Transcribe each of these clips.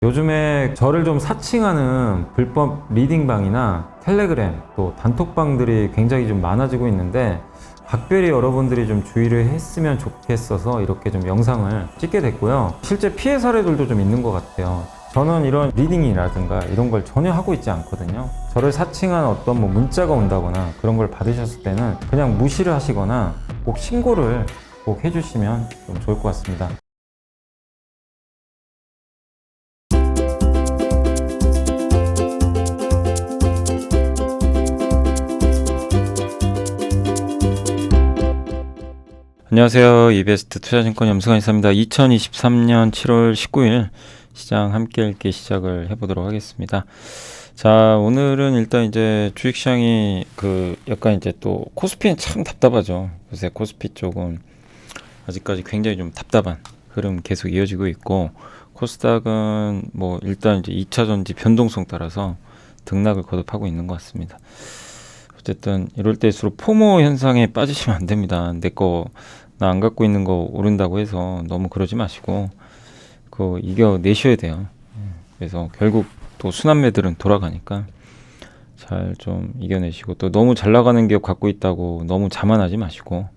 요즘에 저를 좀 사칭하는 불법 리딩방이나 텔레그램 또 단톡방들이 굉장히 좀 많아지고 있는데 각별히 여러분들이 좀 주의를 했으면 좋겠어서 이렇게 좀 영상을 찍게 됐고요. 실제 피해 사례들도 좀 있는 것 같아요. 저는 이런 리딩이라든가 이런 걸 전혀 하고 있지 않거든요. 저를 사칭한 어떤 문자가 온다거나 그런 걸 받으셨을 때는 그냥 무시를 하시거나 꼭 신고를 꼭 해주시면 좀 좋을 것 같습니다. 안녕하세요. 이베스트 투자증권 염승환 이사입니다. 2023년 7월 19일 시장 함께 읽기 시작을 해보도록 하겠습니다. 자, 오늘은 일단 이제 주식시장이 약간 이제 또 코스피는 참 답답하죠. 요새 코스피 쪽은 아직까지 굉장히 좀 답답한 흐름 계속 이어지고 있고, 코스닥은 일단 이제 2차 전지 변동성 따라서 등락을 거듭하고 있는 것 같습니다. 어쨌든 이럴 때일수록 포모 현상에 빠지시면 안 됩니다. 나 안 갖고 있는 거 오른다고 해서 너무 그러지 마시고 그거 이겨내셔야 돼요. 그래서 결국 또 순환매들은 돌아가니까 잘 좀 이겨내시고, 또 너무 잘 나가는 기업 갖고 있다고 너무 자만하지 마시고,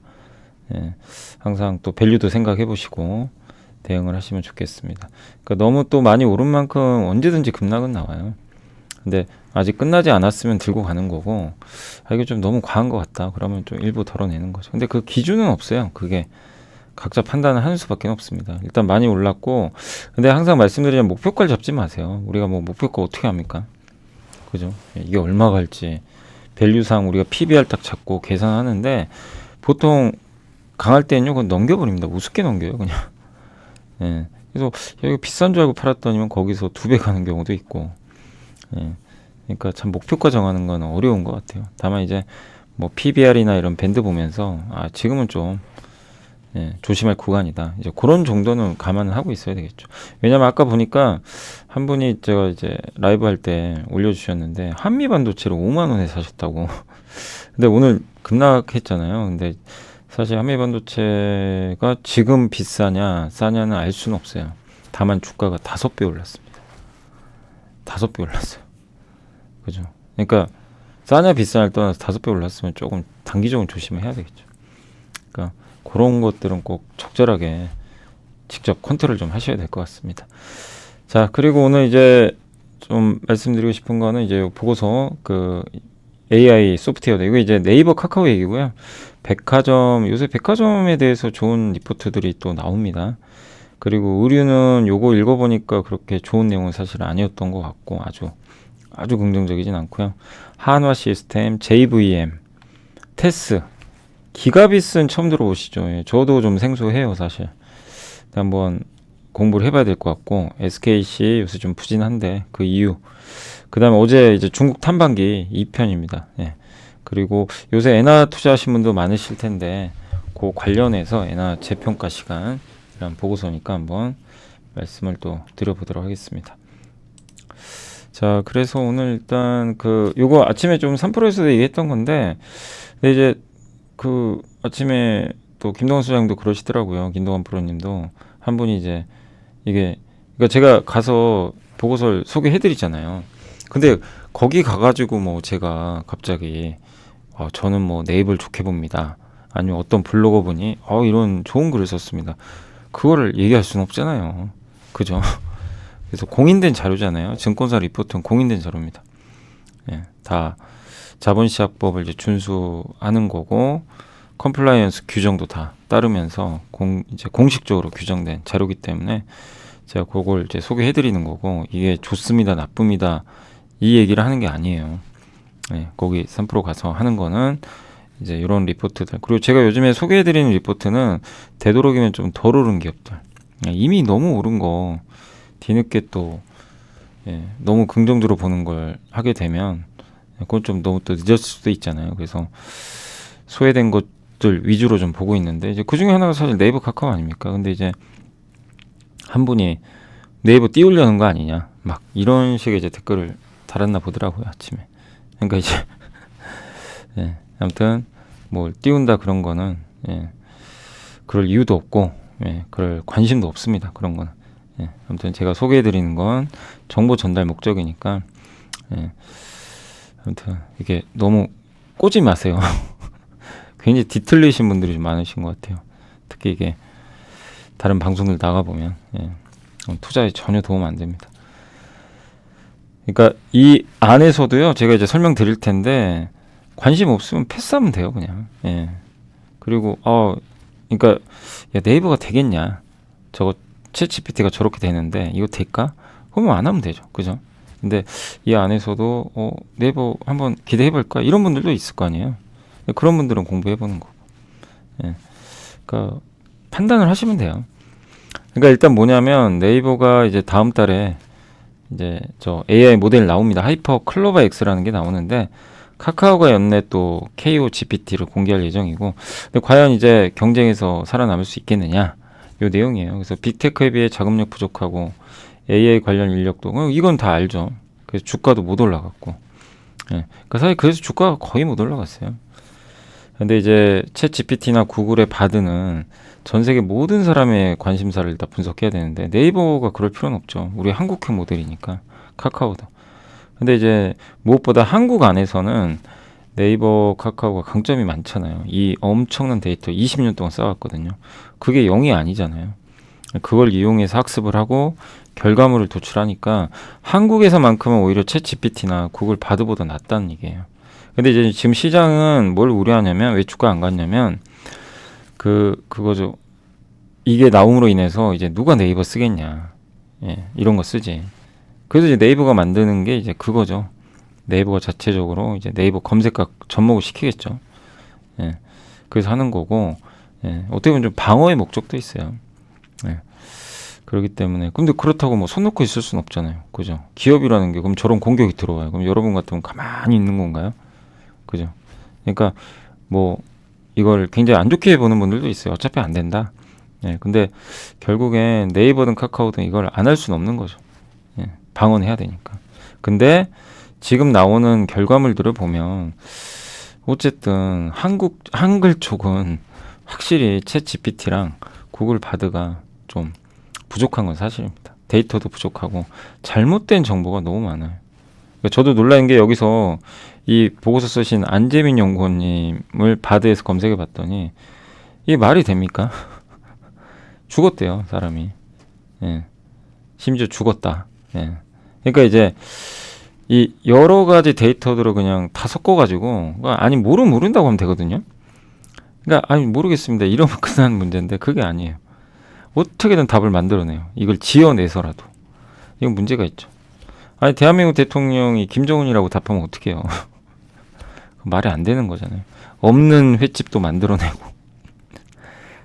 항상 또 밸류도 생각해 보시고 대응을 하시면 좋겠습니다. 그러니까 너무 또 많이 오른 만큼 언제든지 급락은 나와요. 근데 아직 끝나지 않았으면 들고 가는 거고, 이게 좀 너무 과한 것 같다 그러면 좀 일부 덜어내는 거죠. 근데 그 기준은 없어요. 그게 각자 판단을 하는 수밖에 없습니다. 일단 많이 올랐고, 근데 항상 말씀드리면 목표가를 잡지 마세요. 우리가 목표가 어떻게 합니까? 그죠? 이게 얼마 갈지 밸류상 우리가 PBR 딱 잡고 계산하는데, 보통 강할 때는요 그건 넘겨버립니다. 우습게 넘겨요 그냥. 그래서 여기 비싼 줄 알고 팔았더니만 거기서 2배 가는 경우도 있고. 그러니까 참 목표가 정하는 건 어려운 것 같아요. 다만 이제 PBR이나 이런 밴드 보면서 지금은 좀 조심할 구간이다, 이제 그런 정도는 감안을 하고 있어야 되겠죠. 왜냐면 아까 보니까 한 분이 제가 이제 라이브 할 때 올려주셨는데 한미 반도체를 5만 원에 사셨다고. 근데 오늘 급락했잖아요. 근데 사실 한미 반도체가 지금 비싸냐 싸냐는 알 수는 없어요. 다만 주가가 5배 올랐습니다. 5배 올랐어요. 그죠? 그러니까 싸냐 비싸냐를 떠나서 5배 올랐으면 조금 단기적으로 조심해야 되겠죠. 그러니까 그런 것들은 꼭 적절하게 직접 컨트롤 좀 하셔야 될 것 같습니다. 자, 그리고 오늘 이제 좀 말씀드리고 싶은 거는 이제 보고서 AI 소프트웨어, 이거 이제 네이버 카카오 얘기고요. 요새 백화점에 대해서 좋은 리포트들이 또 나옵니다. 그리고 의류는 요거 읽어보니까 그렇게 좋은 내용은 사실 아니었던 것 같고, 아주 긍정적이진 않고요. 한화 시스템, JVM, 테스, 기가비스는 처음 들어보시죠? 저도 좀 생소해요, 사실. 한번 공부를 해봐야 될 것 같고, SKC 요새 좀 부진한데 그 이유. 그 다음에 어제 이제 중국 탐방기 2편입니다. 그리고 요새 엔화 투자하신 분도 많으실 텐데, 그 관련해서 엔화 재평가 시간 이런 보고서니까 한번 말씀을 또 드려보도록 하겠습니다. 자, 그래서 오늘 일단 요거 아침에 좀 3프로에서도 얘기했던 건데, 근데 이제 아침에 또 김동완 소장님도 그러시더라고요. 김동완 프로님도 한 분이 이제 그러니까 제가 가서 보고서를 소개해드리잖아요. 근데 거기 가가지고 제가 갑자기 저는 네이버를 좋게 봅니다, 아니면 어떤 블로거 분이 이런 좋은 글을 썼습니다, 그거를 얘기할 수는 없잖아요. 그죠? 그래서 공인된 자료잖아요. 증권사 리포트는 공인된 자료입니다. 다 자본시장법을 이제 준수하는 거고, 컴플라이언스 규정도 다 따르면서 이제 공식적으로 규정된 자료이기 때문에 제가 그걸 이제 소개해드리는 거고, 이게 좋습니다, 나쁩니다, 이 얘기를 하는 게 아니에요. 거기 3프로 가서 하는 거는 이제 이런 리포트들. 그리고 제가 요즘에 소개해드리는 리포트는 되도록이면 좀 덜 오른 기업들, 이미 너무 오른 거 뒤늦게 또 너무 긍정적으로 보는 걸 하게 되면 그건 좀 너무 또 늦었을 수도 있잖아요. 그래서 소외된 것들 위주로 좀 보고 있는데, 이제 그 중에 하나가 사실 네이버 카카오 아닙니까? 근데 이제 한 분이 네이버 띄우려는 거 아니냐, 막 이런 식의 이제 댓글을 달았나 보더라고요, 아침에. 그러니까 이제 아무튼 띄운다 그런 거는 그럴 이유도 없고, 그럴 관심도 없습니다, 그런 거는. 예, 아무튼 제가 소개해드리는 건 정보 전달 목적이니까 예, 아무튼 이게 너무 꼬지 마세요. 굉장히 뒤틀리신 분들이 좀 많으신 것 같아요. 특히 이게 다른 방송들 나가보면 예, 투자에 전혀 도움 안 됩니다. 그러니까 이 안에서도요, 제가 이제 설명드릴 텐데 관심 없으면 패스하면 돼요, 그냥. 예. 그리고 그러니까 야, 네이버가 되겠냐? 저거 챗GPT가 저렇게 되는데 이거 될까? 그러면 안 하면 되죠, 그죠? 근데 이 안에서도 네이버 한번 기대해볼까? 이런 분들도 있을 거 아니에요. 그런 분들은 공부해보는 거고. 예. 그러니까 판단을 하시면 돼요. 그러니까 일단 뭐냐면 네이버가 이제 다음 달에 이제 저 AI 모델 나옵니다. 하이퍼 클로버 X라는 게 나오는데 카카오가 연내 또 KO GPT를 공개할 예정이고, 근데 과연 이제 경쟁에서 살아남을 수 있겠느냐, 요 내용이에요. 그래서 빅테크에 비해 자금력 부족하고 AI 관련 인력도 이건 다 알죠. 그래서 주가도 못 올라갔고, 예. 그러니까 사실 그래서 주가가 거의 못 올라갔어요. 근데 이제 챗 GPT나 구글의 바드는 전 세계 모든 사람의 관심사를 다 분석해야 되는데 네이버가 그럴 필요는 없죠. 우리 한국형 모델이니까. 카카오도. 근데 이제 무엇보다 한국 안에서는 네이버, 카카오가 강점이 많잖아요. 이 엄청난 데이터 20년 동안 쌓았거든요. 그게 0이 아니잖아요. 그걸 이용해서 학습을 하고 결과물을 도출하니까 한국에서만큼은 오히려 챗 GPT나 구글 바드보다 낫다는 얘기예요. 근데 이제 지금 시장은 뭘 우려하냐면, 왜 주가 안 갔냐면 그거죠. 이게 나옴으로 인해서 이제 누가 네이버 쓰겠냐, 예, 이런 거 쓰지. 그래서 이제 네이버가 만드는 게 이제 그거죠. 네이버가 자체적으로 이제 네이버 검색과 접목을 시키겠죠. 예, 그래서 하는 거고, 예, 어떻게 보면 좀 방어의 목적도 있어요. 예, 그렇기 때문에. 근데 그렇다고 뭐 손 놓고 있을 수는 없잖아요, 그죠? 기업이라는 게 그럼 저런 공격이 들어와요. 그럼 여러분 같으면 가만히 있는 건가요? 그죠? 그러니까 뭐 이걸 굉장히 안 좋게 보는 분들도 있어요. 어차피 안 된다. 예, 근데 결국엔 네이버든 카카오든 이걸 안 할 수는 없는 거죠. 예, 방어해야 되니까. 근데 지금 나오는 결과물들을 보면 어쨌든 한글 쪽은 확실히 챗 GPT랑 구글 바드가 좀 부족한 건 사실입니다. 데이터도 부족하고 잘못된 정보가 너무 많아요. 그러니까 저도 놀란 게, 여기서 이 보고서 쓰신 안재민 연구원님을 바드에서 검색해 봤더니 이게 말이 됩니까? 죽었대요, 사람이. 예. 심지어 죽었다. 예. 그러니까 이제 이 여러 가지 데이터들을 그냥 다 섞어가지고, 아니 모른다고 하면 되거든요. 그러니까 아니 모르겠습니다, 이러면 끝나는 문제인데 그게 아니에요. 어떻게든 답을 만들어내요. 이걸 지어내서라도. 이건 문제가 있죠. 아니 대한민국 대통령이 김정은이라고 답하면 어떡해요. 말이 안 되는 거잖아요. 없는 횟집도 만들어내고.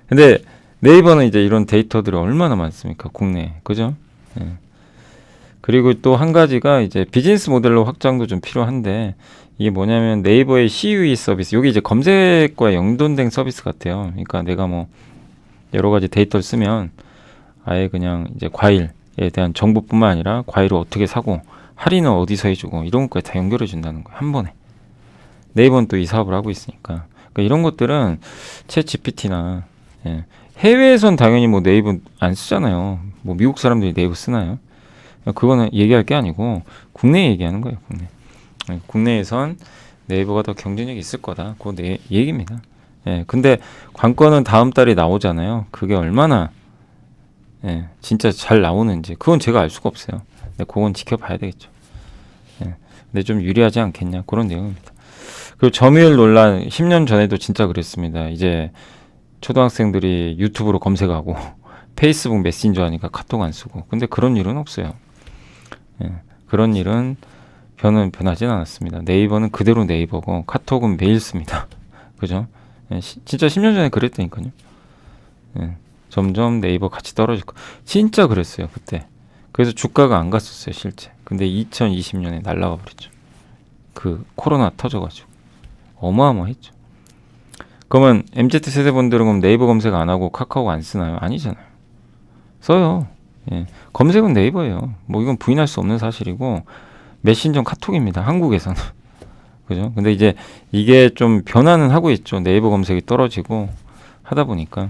근데 네이버는 이제 이런 데이터들이 얼마나 많습니까, 국내에. 그죠? 예. 그리고 또 한 가지가 이제 비즈니스 모델로 확장도 좀 필요한데, 이게 뭐냐면 네이버의 CUE 서비스, 여기 이제 검색과 연동된 서비스 같아요. 그러니까 내가 뭐 여러 가지 데이터를 쓰면 아예 그냥 이제 과일에 대한 정보뿐만 아니라 과일을 어떻게 사고 할인은 어디서 해주고 이런 것까지 다 연결해 준다는 거예요, 한 번에. 네이버는 또 이 사업을 하고 있으니까. 그러니까 이런 것들은 챗 GPT나, 예, 해외에선 당연히 뭐 네이버 안 쓰잖아요. 뭐 미국 사람들이 네이버 쓰나요? 그거는 얘기할 게 아니고 국내 얘기하는 거예요, 국내. 국내에선 네이버가 더 경쟁력이 있을 거다, 그거 내 얘기입니다. 예, 근데 관건은 다음 달에 나오잖아요. 그게 얼마나, 예, 진짜 잘 나오는지 그건 제가 알 수가 없어요. 근데 그건 지켜봐야 되겠죠. 예, 근데 좀 유리하지 않겠냐, 그런 내용입니다. 그리고 점유율 논란 10년 전에도 진짜 그랬습니다. 이제 초등학생들이 유튜브로 검색하고 페이스북 메신저 하니까 카톡 안 쓰고. 근데 그런 일은 없어요. 예, 그런 일은 변하진 않았습니다. 네이버는 그대로 네이버고 카톡은 매일 씁니다. 그죠? 예, 진짜 10년 전에 그랬다니까요. 예, 점점 네이버 같이 떨어지고. 진짜 그랬어요, 그때. 그래서 주가가 안 갔었어요, 실제. 근데 2020년에 날라가 버렸죠. 그 코로나 터져가지고. 어마어마했죠. 그러면 MZ세대 분들은 그럼 네이버 검색 안 하고 카카오 안 쓰나요? 아니잖아요. 써요. 예. 검색은 네이버예요. 뭐 이건 부인할 수 없는 사실이고, 메신저 카톡입니다, 한국에서는. 그죠? 근데 이제 이게 좀 변화는 하고 있죠. 네이버 검색이 떨어지고 하다 보니까.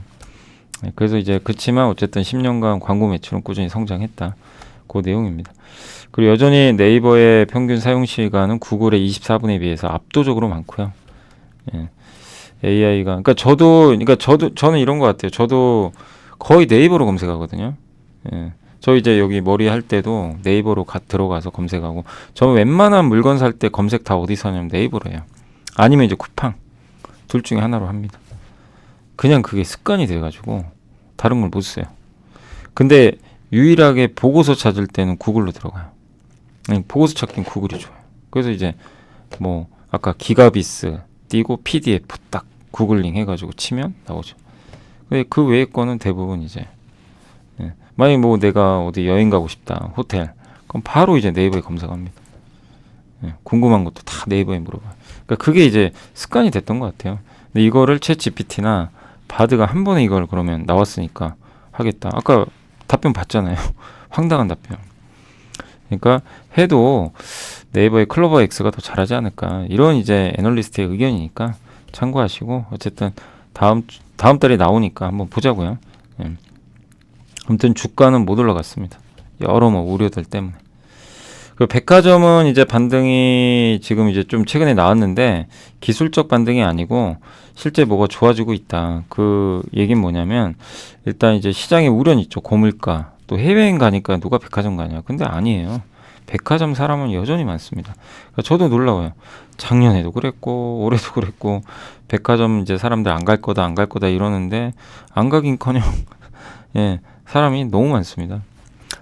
그래서 이제 그치만 어쨌든 10년간 광고 매출은 꾸준히 성장했다. 그 내용입니다. 그리고 여전히 네이버의 평균 사용 시간은 구글의 24분에 비해서 압도적으로 많고요. 예. AI가 저는 이런 것 같아요. 저도 거의 네이버로 검색하거든요. 예. 저 이제 여기 머리 할 때도 네이버로 들어가서 검색하고, 저는 웬만한 물건 살 때 검색 다 어디서 하냐면 네이버로 해요. 아니면 이제 쿠팡, 둘 중에 하나로 합니다. 그냥 그게 습관이 돼가지고 다른 걸 못 써요. 근데 유일하게 보고서 찾을 때는 구글로 들어가요. 보고서 찾기는 구글이 좋아요. 그래서 이제 뭐 아까 기가비스 띄고 PDF 딱 구글링 해가지고 치면 나오죠. 근데 그 외의 거는 대부분 이제, 예. 만약에 뭐 내가 어디 여행 가고 싶다, 호텔, 그럼 바로 이제 네이버에 검색합니다. 예. 궁금한 것도 다 네이버에 물어봐요. 그러니까 그게 이제 습관이 됐던 것 같아요. 근데 이거를 챗GPT나 바드가 한 번에 이걸 그러면 나왔으니까 하겠다. 아까 답변 봤잖아요. 황당한 답변. 그러니까 해도 네이버의 클로버 X가 더 잘하지 않을까. 이런 이제 애널리스트의 의견이니까 참고하시고, 어쨌든 다음 달에 나오니까 한번 보자고요. 예. 아무튼 주가는 못 올라갔습니다. 여러 뭐 우려들 때문에. 그 백화점은 이제 반등이 지금 이제 좀 최근에 나왔는데 기술적 반등이 아니고 실제 뭐가 좋아지고 있다. 그 얘기는 뭐냐면, 일단 이제 시장에 우려는 있죠. 고물가. 또 해외여행 가니까 누가 백화점 가냐. 근데 아니에요. 백화점 사람은 여전히 많습니다. 그러니까 저도 놀라워요. 작년에도 그랬고 올해도 그랬고 백화점 이제 사람들 안 갈 거다 안 갈 거다 이러는데 안 가긴커녕 예, 사람이 너무 많습니다.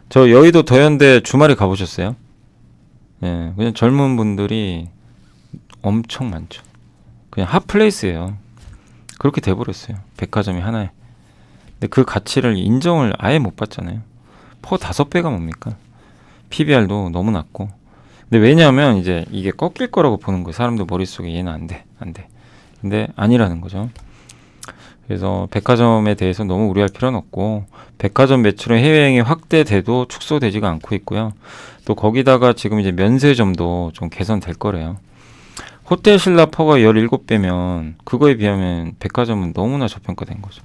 저 여의도 더현대 주말에 가보셨어요? 예, 그냥 젊은 분들이 엄청 많죠. 그냥 핫플레이스예요. 그렇게 돼버렸어요. 백화점이 하나에. 근데 그 가치를 인정을 아예 못 받잖아요. 퍼 5배가 뭡니까? PBR도 너무 낮고. 근데 왜냐하면 이제 이게 꺾일 거라고 보는 거예요. 사람들 머릿속에 얘는 안 돼. 근데 아니라는 거죠. 그래서 백화점에 대해서 너무 우려할 필요는 없고, 백화점 매출은 해외여행이 확대돼도 축소되지가 않고 있고요. 또 거기다가 지금 이제 면세점도 좀 개선될 거래요. 호텔 신라 퍼가 17배면 그거에 비하면 백화점은 너무나 저평가된 거죠.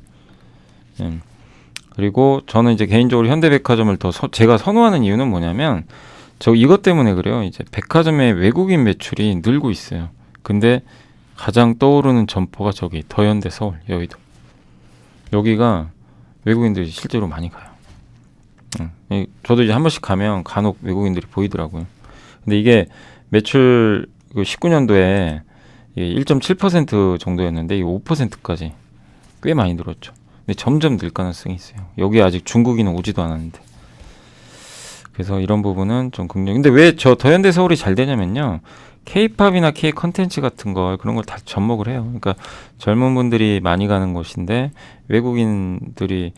그리고 저는 이제 개인적으로 현대백화점을 더 제가 선호하는 이유는 뭐냐면, 저 이것 때문에 그래요. 이제 백화점의 외국인 매출이 늘고 있어요. 근데 가장 떠오르는 점포가 저기 더현대 서울 여의도. 여기가 외국인들이 실제로 많이 가요. 저도 이제 한 번씩 가면 간혹 외국인들이 보이더라고요. 근데 이게 매출 19년도에 1.7% 정도였는데 이게 5%까지 꽤 많이 늘었죠. 근데 점점 늘 가능성이 있어요. 여기 아직 중국인은 오지도 않았는데. 그래서 이런 부분은 좀 긍정. 근데 왜 저 더현대 서울이 잘 되냐면요. K-팝이나 K 컨텐츠 같은 걸, 그런 걸 다 접목을 해요. 그러니까 젊은 분들이 많이 가는 곳인데 외국인들이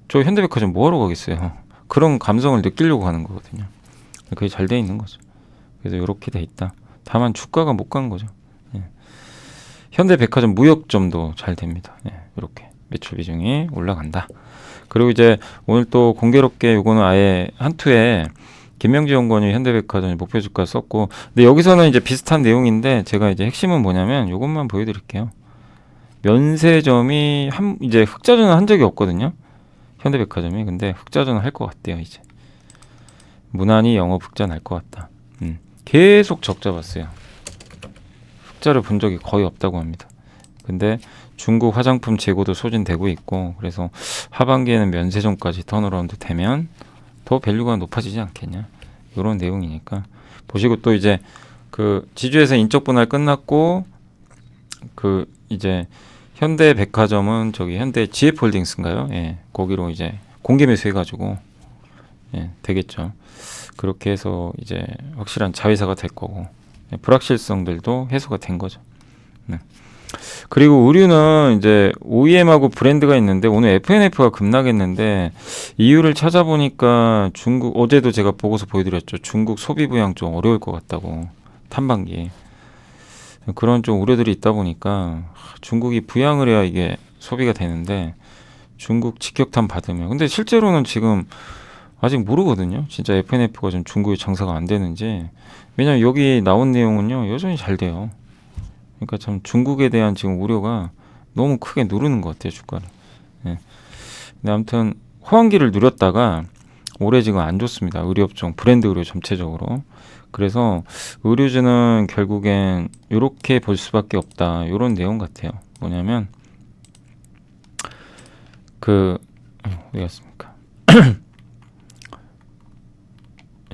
저 현대백화점 뭐하러 가겠어요. 그런 감성을 느끼려고 가는 거거든요. 그게 잘 돼 있는 거죠. 그래서 이렇게 돼 있다. 다만 주가가 못 간 거죠. 예. 현대백화점 무역점도 잘 됩니다. 예. 이렇게 매출 비중이 올라간다. 그리고 이제 오늘 또 공교롭게 요거는 아예 한 투에 김명지 연구원이 현대백화점 목표 주가 썼고, 근데 여기서는 이제 비슷한 내용인데 제가 이제 핵심은 뭐냐면 요것만 보여드릴게요. 면세점이 이제 흑자전은 한 적이 없거든요. 현대백화점이. 근데 흑자전은 할 것 같대요. 이제 무난히 영업 흑자 날 것 같다. 계속 적자 봤어요. 흑자를 본 적이 거의 없다고 합니다. 근데 중국 화장품 재고도 소진되고 있고, 그래서 하반기에는 면세점까지 턴어라운드 되면 더 밸류가 높아지지 않겠냐, 이런 내용이니까 보시고, 또 이제 그 지주에서 인적 분할 끝났고, 그 이제 현대백화점은 저기 현대 GF홀딩스인가요? 예, 거기로 이제 공개 매수해가지고 예, 되겠죠. 그렇게 해서 이제 확실한 자회사가 될 거고, 예, 불확실성들도 해소가 된 거죠. 네. 그리고 의류는 이제 OEM하고 브랜드가 있는데 오늘 FNF가 급락했는데 이유를 찾아보니까 중국, 어제도 제가 보고서 보여드렸죠. 중국 소비 부양 좀 어려울 것 같다고, 탐방기. 그런 좀 우려들이 있다 보니까 중국이 부양을 해야 이게 소비가 되는데 중국 직격탄 받으면, 근데 실제로는 지금 아직 모르거든요. 진짜 FNF가 좀 중국에 장사가 안 되는지. 왜냐면 여기 나온 내용은요 여전히 잘 돼요. 그러니까 참 중국에 대한 지금 우려가 너무 크게 누르는 것 같아요, 주가를. 예. 근데 아무튼 호황기를 누렸다가 올해 지금 안 좋습니다. 의료업종, 브랜드 의료 전체적으로. 그래서 의료주는 결국엔 이렇게 볼 수밖에 없다. 이런 내용 같아요. 뭐냐면 어디 갔습니까?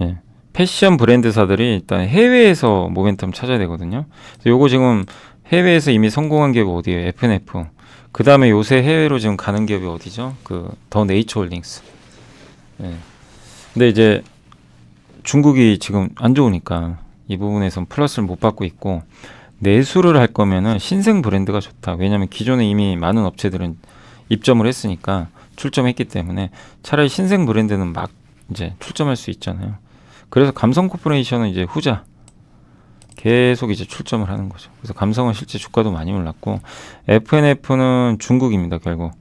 예. 패션 브랜드사들이 일단 해외에서 모멘텀 찾아야 되거든요. 그래서 요거 지금 해외에서 이미 성공한 기업이 어디예요? F&F. 그 다음에 요새 해외로 지금 가는 기업이 어디죠? 더 네이처홀딩스. 예. 근데 이제 중국이 지금 안 좋으니까 이 부분에선 플러스를 못 받고 있고, 내수를 할 거면은 신생 브랜드가 좋다. 왜냐면 기존에 이미 많은 업체들은 입점을 했으니까, 출점했기 때문에 차라리 신생 브랜드는 막 이제 출점할 수 있잖아요. 그래서 감성 코퍼레이션은 이제 후자 계속 이제 출점을 하는 거죠. 그래서 감성은 실제 주가도 많이 올랐고, F&F는 중국입니다. 결국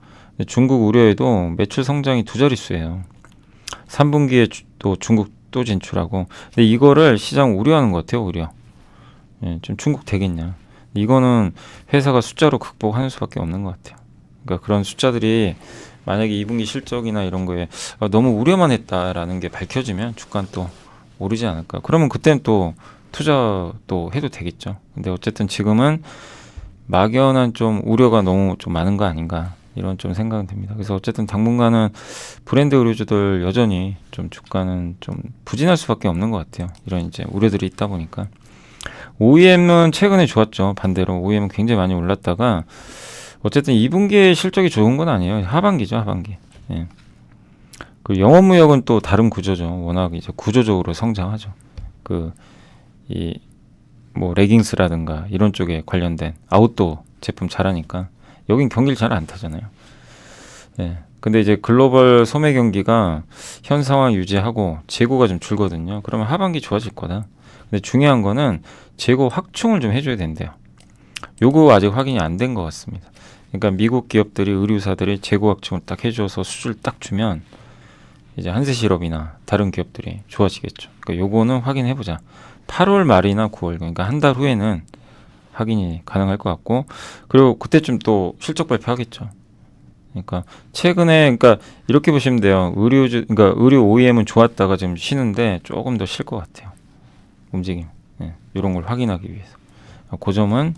중국 의료에도 매출 성장이 두 자릿수예요. 3분기에 또 중국 또 진출하고. 근데 이거를 시장 우려하는 것 같아요. 우려. 예, 좀 중국 되겠냐. 이거는 회사가 숫자로 극복하는 수밖에 없는 것 같아요. 그러니까 그런 숫자들이 만약에 2분기 실적이나 이런 거에 너무 우려만 했다라는 게 밝혀지면 주가는 또 오르지 않을까. 그러면 그때는 또 투자 또 해도 되겠죠. 근데 어쨌든 지금은 막연한 좀 우려가 너무 좀 많은 거 아닌가, 이런 좀 생각은 듭니다. 그래서 어쨌든 당분간은 브랜드 의료주들 여전히 좀 주가는 좀 부진할 수밖에 없는 것 같아요. 이런 이제 우려들이 있다 보니까. OEM은 최근에 좋았죠. 반대로 OEM은 굉장히 많이 올랐다가 어쨌든 2분기에 실적이 좋은 건 아니에요. 하반기죠, 하반기. 예. 그 영업무역은 또 다른 구조죠. 워낙 이제 구조적으로 성장하죠. 뭐 레깅스라든가 이런 쪽에 관련된 아웃도어 제품 잘하니까 여긴 경기를 잘 안 타잖아요. 예. 근데 이제 글로벌 소매 경기가 현 상황 유지하고 재고가 좀 줄거든요. 그러면 하반기 좋아질 거다. 근데 중요한 거는 재고 확충을 좀 해줘야 된대요. 요거 아직 확인이 안 된 것 같습니다. 그러니까 미국 기업들이, 의류사들이 재고 확충을 딱 해줘서 수주를 딱 주면 이제 한세실업이나 다른 기업들이 좋아지겠죠. 그러니까 요거는 확인해보자. 8월 말이나 9월, 그러니까 한 달 후에는 확인이 가능할 것 같고, 그리고 그때쯤 또 실적 발표하겠죠. 그러니까 최근에, 그러니까 이렇게 보시면 돼요. 그러니까 의류 OEM은 좋았다가 지금 쉬는데 조금 더 쉴 것 같아요. 움직임. 네, 이런 걸 확인하기 위해서. 그 점은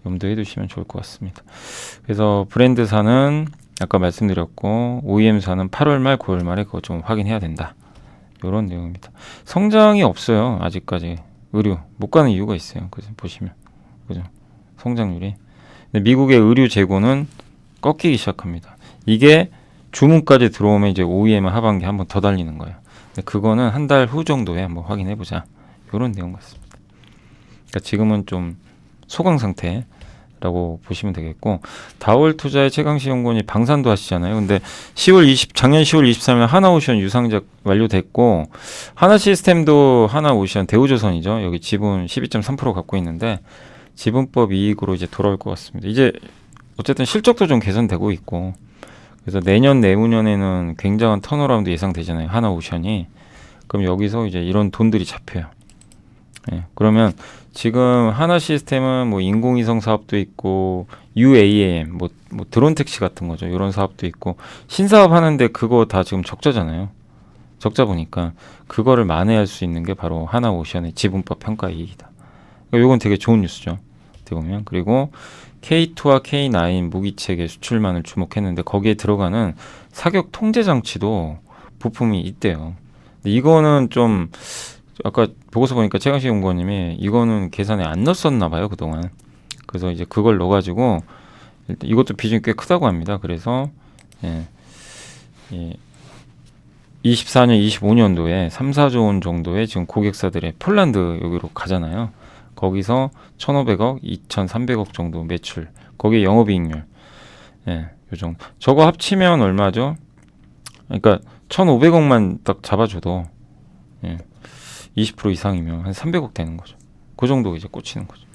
염두해 두시면 좋을 것 같습니다. 그래서 브랜드사는 아까 말씀드렸고, OEM사는 8월 말, 9월 말에 그거 좀 확인해야 된다. 이런 내용입니다. 성장이 없어요. 아직까지. 의류 못 가는 이유가 있어요. 그래서 보시면, 그죠? 성장률이. 근데 미국의 의류 재고는 꺾이기 시작합니다. 이게 주문까지 들어오면 이제 OEM은 하반기 한번 더 달리는 거예요. 근데 그거는 한 달 후 정도에 한번 확인해 보자. 이런 내용 같습니다. 그러니까 지금은 좀 소강 상태라고 보시면 되겠고, 다월 투자의 최강시 연구원이 방산도 하시잖아요. 근데 작년 10월 23일 하나오션 유상작 완료됐고, 하나시스템도 하나오션 대우조선이죠. 여기 지분 12.3% 갖고 있는데 지분법 이익으로 이제 돌아올 것 같습니다. 이제 어쨌든 실적도 좀 개선되고 있고, 그래서 내년 내후년에는 굉장한 턴어라운드 예상되잖아요. 하나오션이. 그럼 여기서 이제 이런 돈들이 잡혀요. 예, 그러면 지금 하나 시스템은 뭐 인공위성 사업도 있고 UAM 뭐 드론 택시 같은 거죠. 이런 사업도 있고 신사업 하는데 그거 다 지금 적자잖아요. 적자 보니까 그거를 만회할 수 있는 게 바로 하나오션의 지분법 평가 이익이다. 그러니까 이건 되게 좋은 뉴스죠. 어떻게 보면. 그리고 K2와 K9 무기체계 수출만을 주목했는데 거기에 들어가는 사격 통제 장치도 부품이 있대요. 근데 이거는 좀 아까 보고서 보니까 최강식 연구원님이 이거는 계산에 안 넣었었나 봐요, 그동안. 그래서 이제 그걸 넣어가지고 일단 이것도 비중이 꽤 크다고 합니다. 그래서 24년, 25년도에 3, 4조 원 정도의 지금 고객사들의 폴란드 여기로 가잖아요. 거기서 1,500억, 2,300억 정도 매출. 거기에 영업이익률. 요 정도. 저거 합치면 얼마죠? 그러니까 1,500억만 딱 잡아줘도 20% 이상이면 한 300억 되는 거죠. 그 정도 이제 꽂히는 거죠.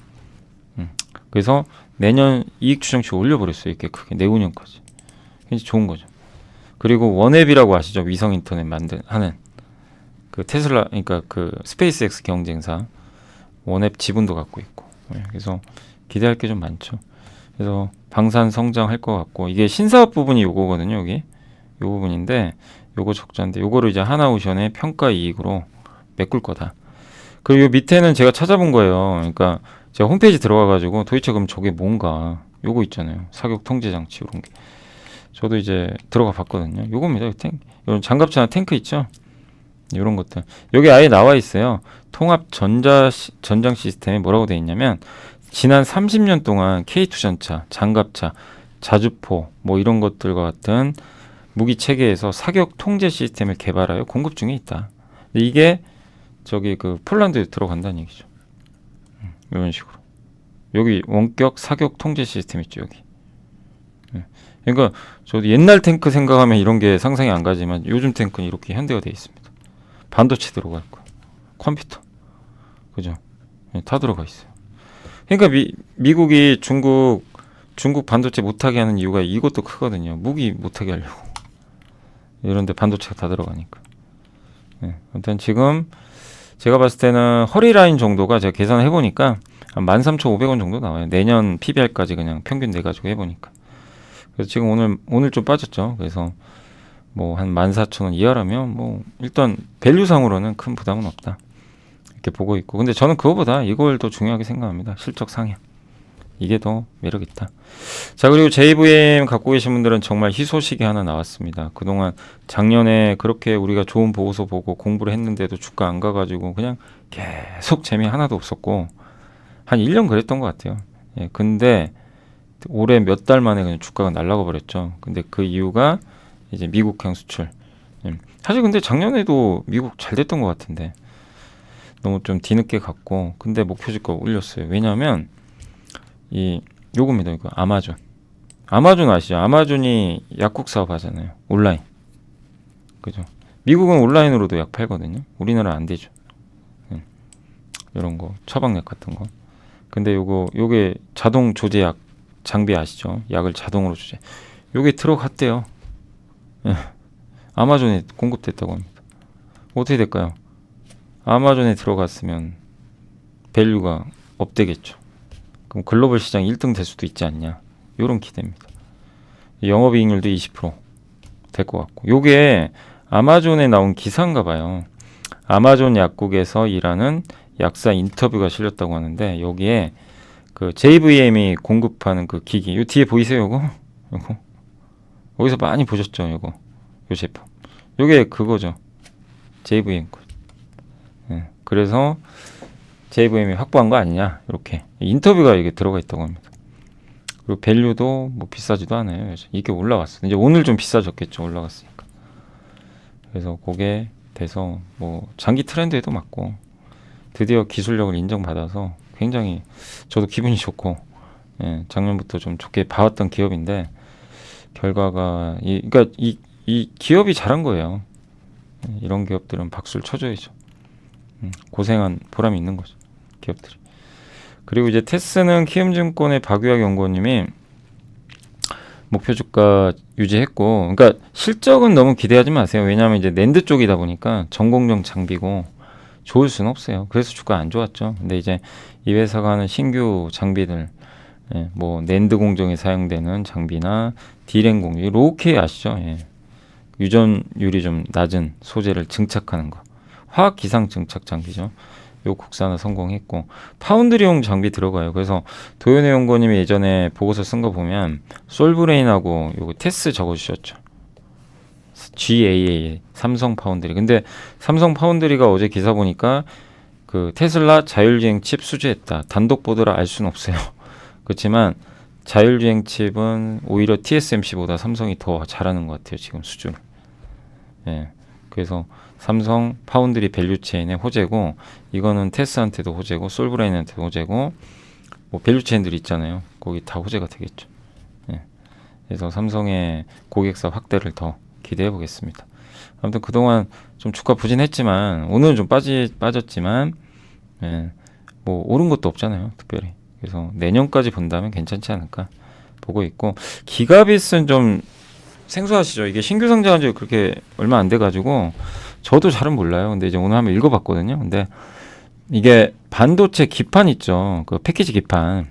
그래서 내년 이익 추정치 올려버렸어요. 이렇게 크게 내후년까지. 굉장히 좋은 거죠. 그리고 원앱이라고 아시죠? 위성 인터넷 하는 그 테슬라, 그러니까 그 스페이스X 경쟁사 원앱 지분도 갖고 있고. 그래서 기대할 게 좀 많죠. 그래서 방산 성장할 것 같고, 이게 신사업 부분이 요거거든요. 여기 요 부분인데 요거 적자인데 요거를 이제 하나오션의 평가 이익으로 메꿀 거다. 그리고 요 밑에는 제가 찾아본 거예요. 그러니까 제가 홈페이지 들어가가지고 도대체 그럼 저게 뭔가 요거 있잖아요. 사격 통제 장치 이런 게. 저도 이제 들어가 봤거든요. 요겁니다. 이런 장갑차나 탱크 있죠? 이런 것들. 여기 아예 나와 있어요. 통합 전장 시스템에 뭐라고 되어 있냐면 지난 30년 동안 K2 전차, 장갑차, 자주포 뭐 이런 것들과 같은 무기 체계에서 사격 통제 시스템을 개발하여 공급 중에 있다. 이게 저기 그 폴란드에 들어간다는 얘기죠. 이런 식으로. 여기 원격 사격 통제 시스템 있죠, 여기. 그러니까 저도 옛날 탱크 생각하면 이런 게 상상이 안 가지만 요즘 탱크는 이렇게 현대화 되어 있습니다. 반도체 들어가 있고 컴퓨터, 그죠? 다 들어가 있어요. 그러니까 미국이 중국 반도체 못하게 하는 이유가 이것도 크거든요. 무기 못하게 하려고. 이런데 반도체가 다 들어가니까. 아무튼 지금 제가 봤을 때는 허리 라인 정도가 제가 계산을 해보니까 한 13,500원 정도 나와요. 내년 PBR까지 그냥 평균 내가지고 해보니까. 그래서 지금 오늘 좀 빠졌죠. 그래서 뭐 한 14,000원 이하라면 뭐 일단 밸류상으로는 큰 부담은 없다. 이렇게 보고 있고. 근데 저는 그거보다 이걸 더 중요하게 생각합니다. 실적 상향. 이게 더 매력 있다. 자, 그리고 JVM 갖고 계신 분들은 정말 희소식이 하나 나왔습니다. 그동안 작년에 그렇게 우리가 좋은 보고서 보고 공부를 했는데도 주가 안 가가지고 그냥 계속 재미 하나도 없었고 한 1년 그랬던 것 같아요. 예, 근데 올해 몇 달 만에 그냥 주가가 날아가 버렸죠. 근데 그 이유가 이제 미국향 수출. 사실 근데 작년에도 미국 잘 됐던 것 같은데 너무 좀 뒤늦게 갔고 근데 목표 주가 올렸어요. 왜냐하면 요겁니다. 이거 아마존 아시죠? 아마존이 약국 사업 하잖아요. 온라인. 그죠? 미국은 온라인으로도 약 팔거든요. 우리나라 안 되죠. 이런 거 처방약 같은 거. 근데 요게 자동 조제약 장비 아시죠? 약을 자동으로 조제. 요게 들어갔대요. 아마존에 공급됐다고 합니다. 어떻게 될까요? 아마존에 들어갔으면 밸류가 업되겠죠. 그럼 글로벌 시장 1등 될 수도 있지 않냐. 요런 기대입니다. 영업이익률도 20%될 것 같고. 요게 아마존에 나온 기사인가 봐요. 아마존 약국에서 일하는 약사 인터뷰가 실렸다고 하는데 여기에 그 JVM이 공급하는 그 기기 요 뒤에 보이세요? 요거 여기서 많이 보셨죠? 요 제품 요게 그거죠. JVM 거. 그래서 JVM이 확보한 거 아니냐 이렇게 인터뷰가 이게 들어가 있다고 합니다. 그리고 밸류도 뭐 비싸지도 않아요. 이게 올라갔어. 이제 오늘 좀 비싸졌겠죠. 올라갔으니까. 그래서 그게 돼서 뭐 장기 트렌드에도 맞고 드디어 기술력을 인정받아서 굉장히 저도 기분이 좋고 작년부터 좀 좋게 봐왔던 기업인데 결과가 그러니까 이 기업이 잘한 거예요. 이런 기업들은 박수를 쳐줘야죠. 고생한 보람이 있는 거죠. 기업들이. 그리고 이제 테스는 키움증권의 박유학 연구원님이 목표 주가 유지했고, 그러니까 실적은 너무 기대하지 마세요. 왜냐하면 이제 낸드 쪽이다 보니까 전공정 장비고 좋을 수는 없어요. 그래서 주가 안 좋았죠. 근데 이제 이 회사가 하는 신규 장비들, 뭐 낸드 공정에 사용되는 장비나 D램 공정, 로우케이 아시죠? 유전율이 좀 낮은 소재를 증착하는 거, 화학 기상 증착 장비죠. 요 국산화 성공했고 파운드리용 장비 들어가요. 그래서 도현애 연구원님이 예전에 보고서 쓴 거 보면 솔브레인하고 요거 테스 적어주셨죠. GAA 삼성 파운드리. 근데 삼성 파운드리가 어제 기사 보니까 그 테슬라 자율주행 칩 수주했다. 단독 보도라 알 수는 없어요. 그렇지만 자율주행 칩은 오히려 TSMC보다 삼성이 더 잘하는 것 같아요. 지금 수주를. 그래서 삼성 파운드리 밸류체인의 호재고 이거는 테스한테도 호재고 솔브레인한테도 호재고 뭐 밸류체인들이 있잖아요. 거기 다 호재가 되겠죠. 그래서 삼성의 고객사 확대를 더 기대해 보겠습니다. 아무튼 그동안 좀 주가 부진했지만 오늘은 좀 빠졌지만 뭐 오른 것도 없잖아요. 특별히. 그래서 내년까지 본다면 괜찮지 않을까 보고 있고 기가빗은 좀 생소하시죠? 이게 신규 상장한 지 그렇게 얼마 안 돼가지고 저도 잘은 몰라요. 근데 이제 오늘 한번 읽어봤거든요. 근데 이게 반도체 기판 있죠. 그 패키지 기판.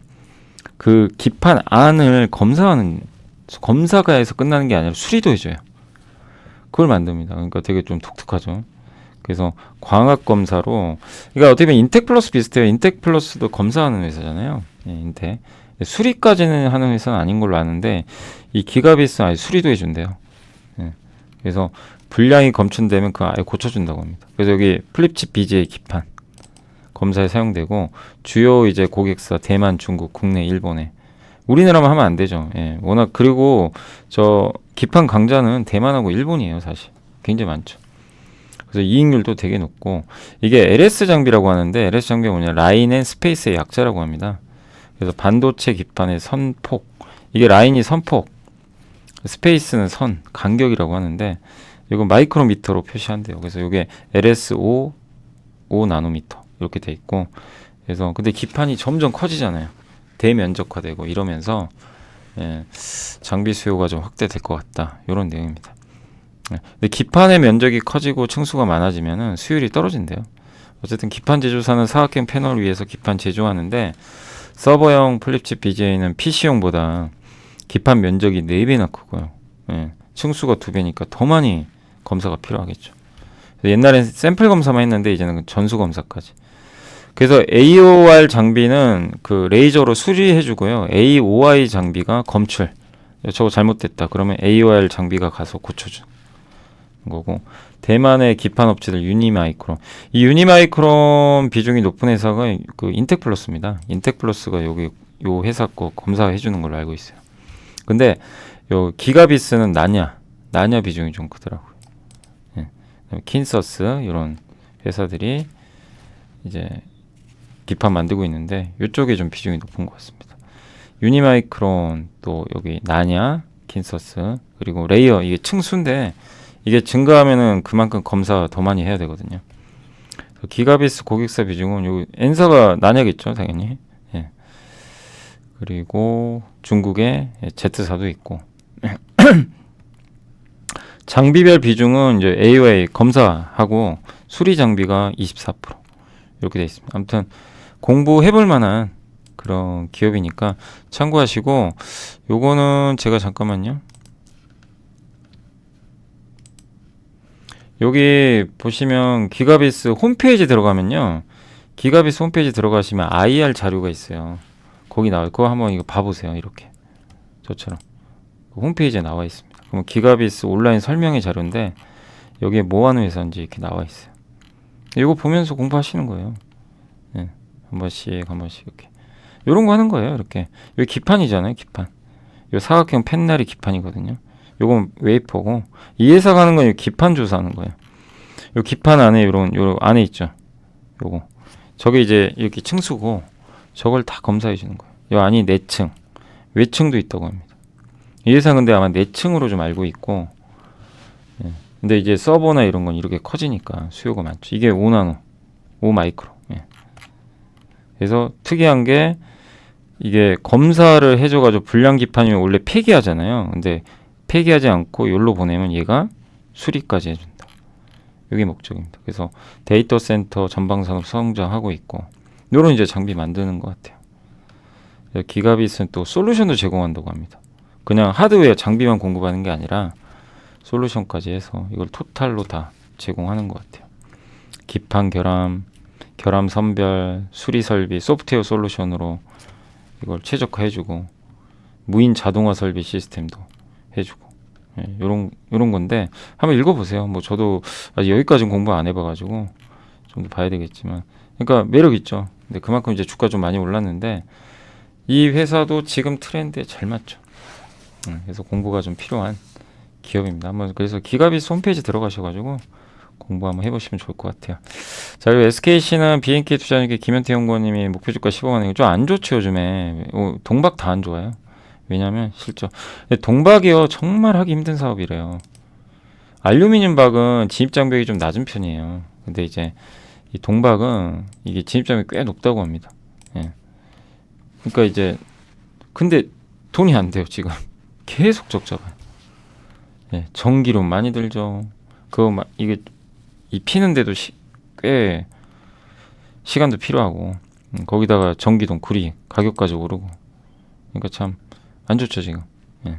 그 기판 안을 검사가 해서 끝나는 게 아니라 수리도 해줘요. 그걸 만듭니다. 그러니까 되게 좀 독특하죠. 그래서 광학 검사로, 그러니까 어떻게 보면 인텍플러스 비슷해요. 인텍플러스도 검사하는 회사잖아요. 예, 인텍. 수리까지는 하는 회사는 아닌 걸로 아는데 이 기가비스 아예 수리도 해준대요. 예. 그래서 불량이 검출되면 그거 아예 고쳐준다고 합니다. 그래서 여기 플립칩 BGA 기판 검사에 사용되고 주요 이제 고객사 대만, 중국, 국내, 일본에, 우리나라만 하면 안 되죠. 예. 워낙, 그리고 저 기판 강자는 대만하고 일본이에요, 사실. 굉장히 많죠. 그래서 이익률도 되게 높고, 이게 LS 장비라고 하는데, LS 장비가 뭐냐, 라인 앤 스페이스의 약자라고 합니다. 그래서 반도체 기판의 선폭, 이게 라인이 선폭, 스페이스는 선, 간격이라고 하는데, 이거 마이크로미터로 표시한대요. 그래서 이게 LS5, 5나노미터 이렇게 돼 있고, 그래서 근데 기판이 점점 커지잖아요. 대면적화되고 이러면서, 예, 장비 수요가 좀 확대될 것 같다, 이런 내용입니다. 예, 근데 기판의 면적이 커지고 층수가 많아지면은 수율이 떨어진대요. 어쨌든 기판 제조사는 사각형 패널 위에서 기판 제조하는데, 서버용 플립칩 BGA는 PC용보다 기판 면적이 4배나 크고요. 예, 층수가 2배니까 더 많이 검사가 필요하겠죠. 옛날엔 샘플 검사만 했는데 이제는 전수 검사까지. 그래서 AOR 장비는 그 레이저로 수리해주고요. AOI 장비가 검출. 저거 잘못됐다 그러면 AOR 장비가 가서 고쳐주는 거고, 대만의 기판 업체들 유니마이크론, 이 유니마이크론 비중이 높은 회사가 그 인텍플러스입니다. 인텍플러스가 여기 요 회사 거 검사해 주는 걸로 알고 있어요. 근데 요 기가비스는 나냐 비중이 좀 크더라고요. 예. 킨서스 이런 회사들이 이제 기판 만들고 있는데 이쪽에 좀 비중이 높은 것 같습니다. 유니마이크론, 또 여기 나냐, 킨서스, 그리고 레이어, 이게 층수인데 이게 증가하면은 그만큼 검사 더 많이 해야 되거든요. 기가비스 고객사 비중은 요 N사가 나냐겠죠, 당연히. 예. 그리고 중국에 Z사도 있고. 장비별 비중은 이제 AOA 검사하고 수리 장비가 24% 이렇게 돼 있습니다. 아무튼 공부해볼 만한 그런 기업이니까 참고하시고, 요거는 제가 잠깐만요. 여기 보시면 기가비스 홈페이지 들어가면요. 기가비스 홈페이지 들어가시면 IR 자료가 있어요. 거기 나와요. 그거 한번 이거 봐보세요. 이렇게. 저처럼. 홈페이지에 나와 있습니다. 그럼 기가비스 온라인 설명의 자료인데 여기에 뭐 하는 회사인지 이렇게 나와 있어요. 이거 보면서 공부하시는 거예요. 네. 한 번씩 이렇게. 요런 거 하는 거예요. 이렇게. 여기 기판이잖아요. 기판. 요 사각형 펜날이 기판이거든요. 요건 웨이퍼고, 이 회사가 하는 건 기판 조사하는 거예요. 요 기판 안에 요 안에 있죠. 요거. 저게 이제 이렇게 층수고, 저걸 다 검사해 주는 거예요. 요 안이 내층, 외층도 있다고 합니다. 이 회사 근데 아마 내층으로 좀 알고 있고, 예. 근데 이제 서버나 이런 건 이렇게 커지니까 수요가 많죠. 이게 5나노, 5마이크로. 예. 그래서 특이한 게, 이게 검사를 해줘가지고 불량 기판이면 원래 폐기하잖아요. 근데 폐기하지 않고 여기로 보내면 얘가 수리까지 해준다. 이게 목적입니다. 그래서 데이터 센터 전방산업 성장하고 있고, 요런 이제 장비 만드는 것 같아요. 기가비스는 또 솔루션도 제공한다고 합니다. 그냥 하드웨어 장비만 공급하는 게 아니라 솔루션까지 해서 이걸 토탈로 다 제공하는 것 같아요. 기판 결함 선별, 수리 설비, 소프트웨어 솔루션으로 이걸 최적화해주고, 무인 자동화 설비 시스템도 해주고, 예, 요런 건데 한번 읽어보세요. 뭐 저도 아직 여기까지는 공부 안 해봐가지고 좀 더 봐야 되겠지만, 그러니까 매력 있죠. 근데 그만큼 이제 주가 좀 많이 올랐는데 이 회사도 지금 트렌드에 잘 맞죠. 그래서 공부가 좀 필요한 기업입니다. 한번 그래서 기가비스 홈페이지 들어가셔가지고 공부 한번 해보시면 좋을 것 같아요. 자, 그리고 SKC는 BNK 투자니까 김현태 연구원님이 목표주가 15만 원, 좀 안 좋죠 요즘에. 동박 다 안 좋아요. 왜냐면 실적. 동박이요 정말 하기 힘든 사업이래요. 알루미늄 박은 진입장벽이 좀 낮은 편이에요. 근데 이제 이 동박은 이게 진입장벽이 꽤 높다고 합니다. 예. 그러니까 이제 근데 돈이 안 돼요 지금. 계속 적자가. 예. 전기료 많이 들죠. 그거 이게 이 피는데도 꽤 시간도 필요하고, 거기다가 전기동 구리 가격까지 오르고, 그러니까 참 안 좋죠 지금. 예.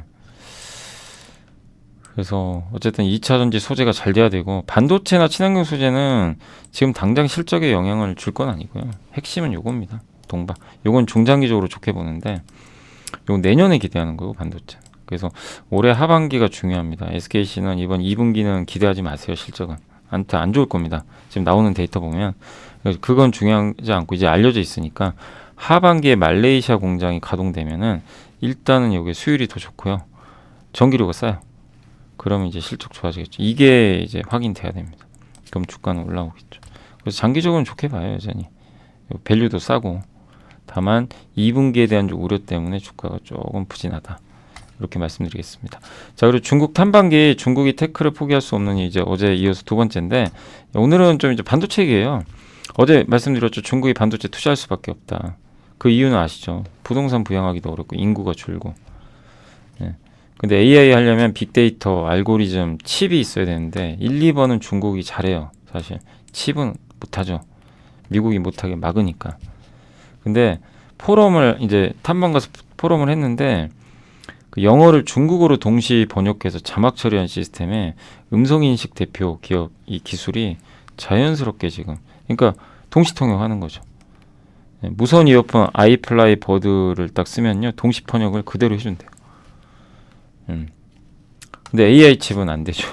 그래서 어쨌든 2차 전지 소재가 잘 돼야 되고, 반도체나 친환경 소재는 지금 당장 실적에 영향을 줄 건 아니고요. 핵심은 요겁니다. 동박. 요건 중장기적으로 좋게 보는데, 요건 내년에 기대하는 거고, 반도체. 그래서 올해 하반기가 중요합니다. SKC는 이번 2분기는 기대하지 마세요. 실적은 안 좋을 겁니다. 지금 나오는 데이터 보면. 그건 중요하지 않고 이제 알려져 있으니까, 하반기에 말레이시아 공장이 가동되면은 일단은 여기 수율이 더 좋고요. 전기료가 싸요. 그러면 이제 실적 좋아지겠죠. 이게 이제 확인돼야 됩니다. 그럼 주가는 올라오겠죠. 그래서 장기적으로는 좋게 봐요, 여전히. 밸류도 싸고. 다만 2분기에 대한 우려 때문에 주가가 조금 부진하다. 이렇게 말씀드리겠습니다. 자, 그리고 중국 탐방기, 중국이 테크를 포기할 수 없는 이제 어제 이어서 두 번째인데, 오늘은 좀 이제 반도체 얘기예요. 어제 말씀드렸죠. 중국이 반도체 투자할 수밖에 없다. 그 이유는 아시죠? 부동산 부양하기도 어렵고 인구가 줄고. 예. 근데 AI 하려면 빅데이터, 알고리즘, 칩이 있어야 되는데 1, 2번은 중국이 잘해요. 사실 칩은 못하죠. 미국이 못하게 막으니까. 근데 포럼을 이제 탐방 가서 포럼을 했는데, 그 영어를 중국어로 동시 번역해서 자막 처리한 시스템에 음성인식 대표 기업 이 기술이 자연스럽게 지금, 그러니까 동시 통역하는 거죠. 예, 무선 이어폰 아이플라이 버드를 딱 쓰면요, 동시 번역을 그대로 해준대요. 근데 AI 칩은 안 되죠.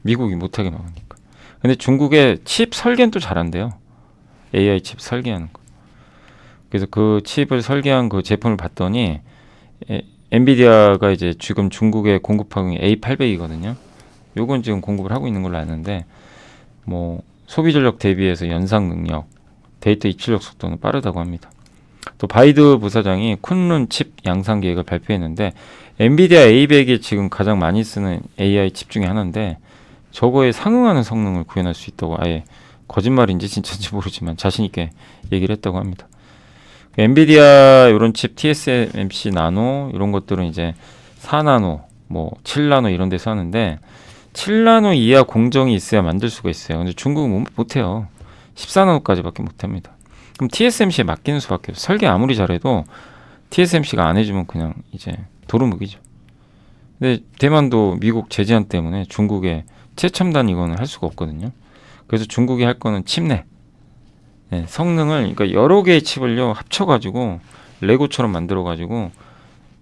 미국이 못하게 막으니까. 근데 중국의 칩 설계는 또 잘한대요. AI 칩 설계하는 거. 그래서 그 칩을 설계한 그 제품을 봤더니, 엔비디아가 이제 지금 중국에 공급하고 있는 A800이거든요. 요건 지금 공급을 하고 있는 걸로 아는데, 뭐 소비 전력 대비해서 연상 능력, 데이터 입출력 속도는 빠르다고 합니다. 또 바이두 부사장이 쿤룬 칩 양산 계획을 발표했는데, 엔비디아 A100이 지금 가장 많이 쓰는 AI 칩 중에 하나인데, 저거에 상응하는 성능을 구현할 수 있다고, 아예 거짓말인지 진짜인지 모르지만 자신 있게 얘기를 했다고 합니다. 엔비디아 이런 칩 TSMC 나노 이런 것들은 이제 4나노, 뭐 7나노 이런 데서 하는데, 7나노 이하 공정이 있어야 만들 수가 있어요. 근데 중국은 못해요. 14나노까지밖에 못합니다. 그럼 TSMC에 맡기는 수밖에 없어요. 설계 아무리 잘해도 TSMC가 안 해주면 그냥 이제 도루묵이죠. 근데 대만도 미국 제재안 때문에 중국의 최첨단 이거는 할 수가 없거든요. 그래서 중국이 할 거는 칩내. 네, 성능을, 그러니까 여러 개의 칩을요 합쳐가지고 레고처럼 만들어가지고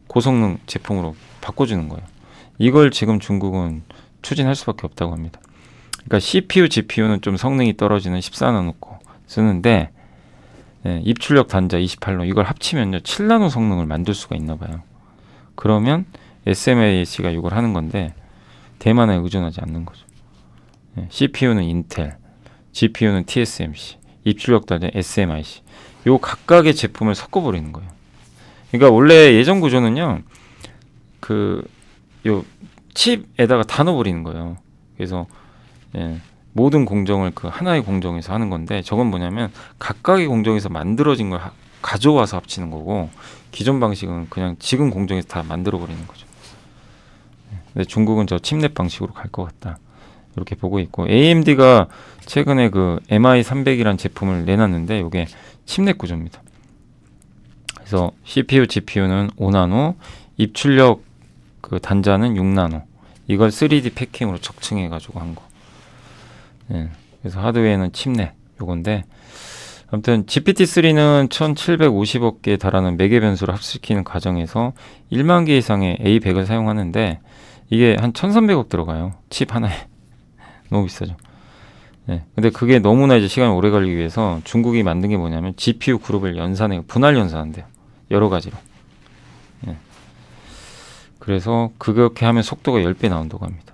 고성능 제품으로 바꿔주는 거예요. 이걸 지금 중국은 추진할 수밖에 없다고 합니다. 그러니까 CPU, GPU는 좀 성능이 떨어지는 14나노 거 쓰는데, 입출력 단자 28나노 이걸 합치면요 7나노 성능을 만들 수가 있나 봐요. 그러면 SMAC가 이걸 하는 건데 대만에 의존하지 않는 거죠. CPU는 인텔, GPU는 TSMC, 입출력 단자 SMIC. 요 각각의 제품을 섞어버리는 거예요. 그러니까 원래 예전 구조는요, 요 칩에다가 다 넣어버리는 거예요. 그래서 모든 공정을 그 하나의 공정에서 하는 건데, 저건 뭐냐면 각각의 공정에서 만들어진 걸 가져와서 합치는 거고, 기존 방식은 그냥 지금 공정에서 다 만들어 버리는 거죠. 근데 중국은 저 칩넷 방식으로 갈 것 같다, 이렇게 보고 있고, AMD가 최근에 그 MI300이라는 제품을 내놨는데 이게 칩넷 구조입니다. 그래서 CPU, GPU는 5나노, 입출력 그 단자는 6나노. 이걸 3D 패킹으로 적층해 가지고 한 거. 그래서 하드웨어는 칩넷 요건데, 아무튼 GPT-3는 1750억 개에 달하는 매개 변수를 합시키는 과정에서 1만 개 이상의 A100을 사용하는데, 이게 한 1300억 들어가요. 칩 하나에. 너무 비싸죠. 근데 그게 너무나 이제 시간이 오래 걸리기 위해서 중국이 만든 게 뭐냐면 GPU 그룹을 분할 연산한대요. 여러 가지로. 그래서 그렇게 하면 속도가 10배 나온다고 합니다.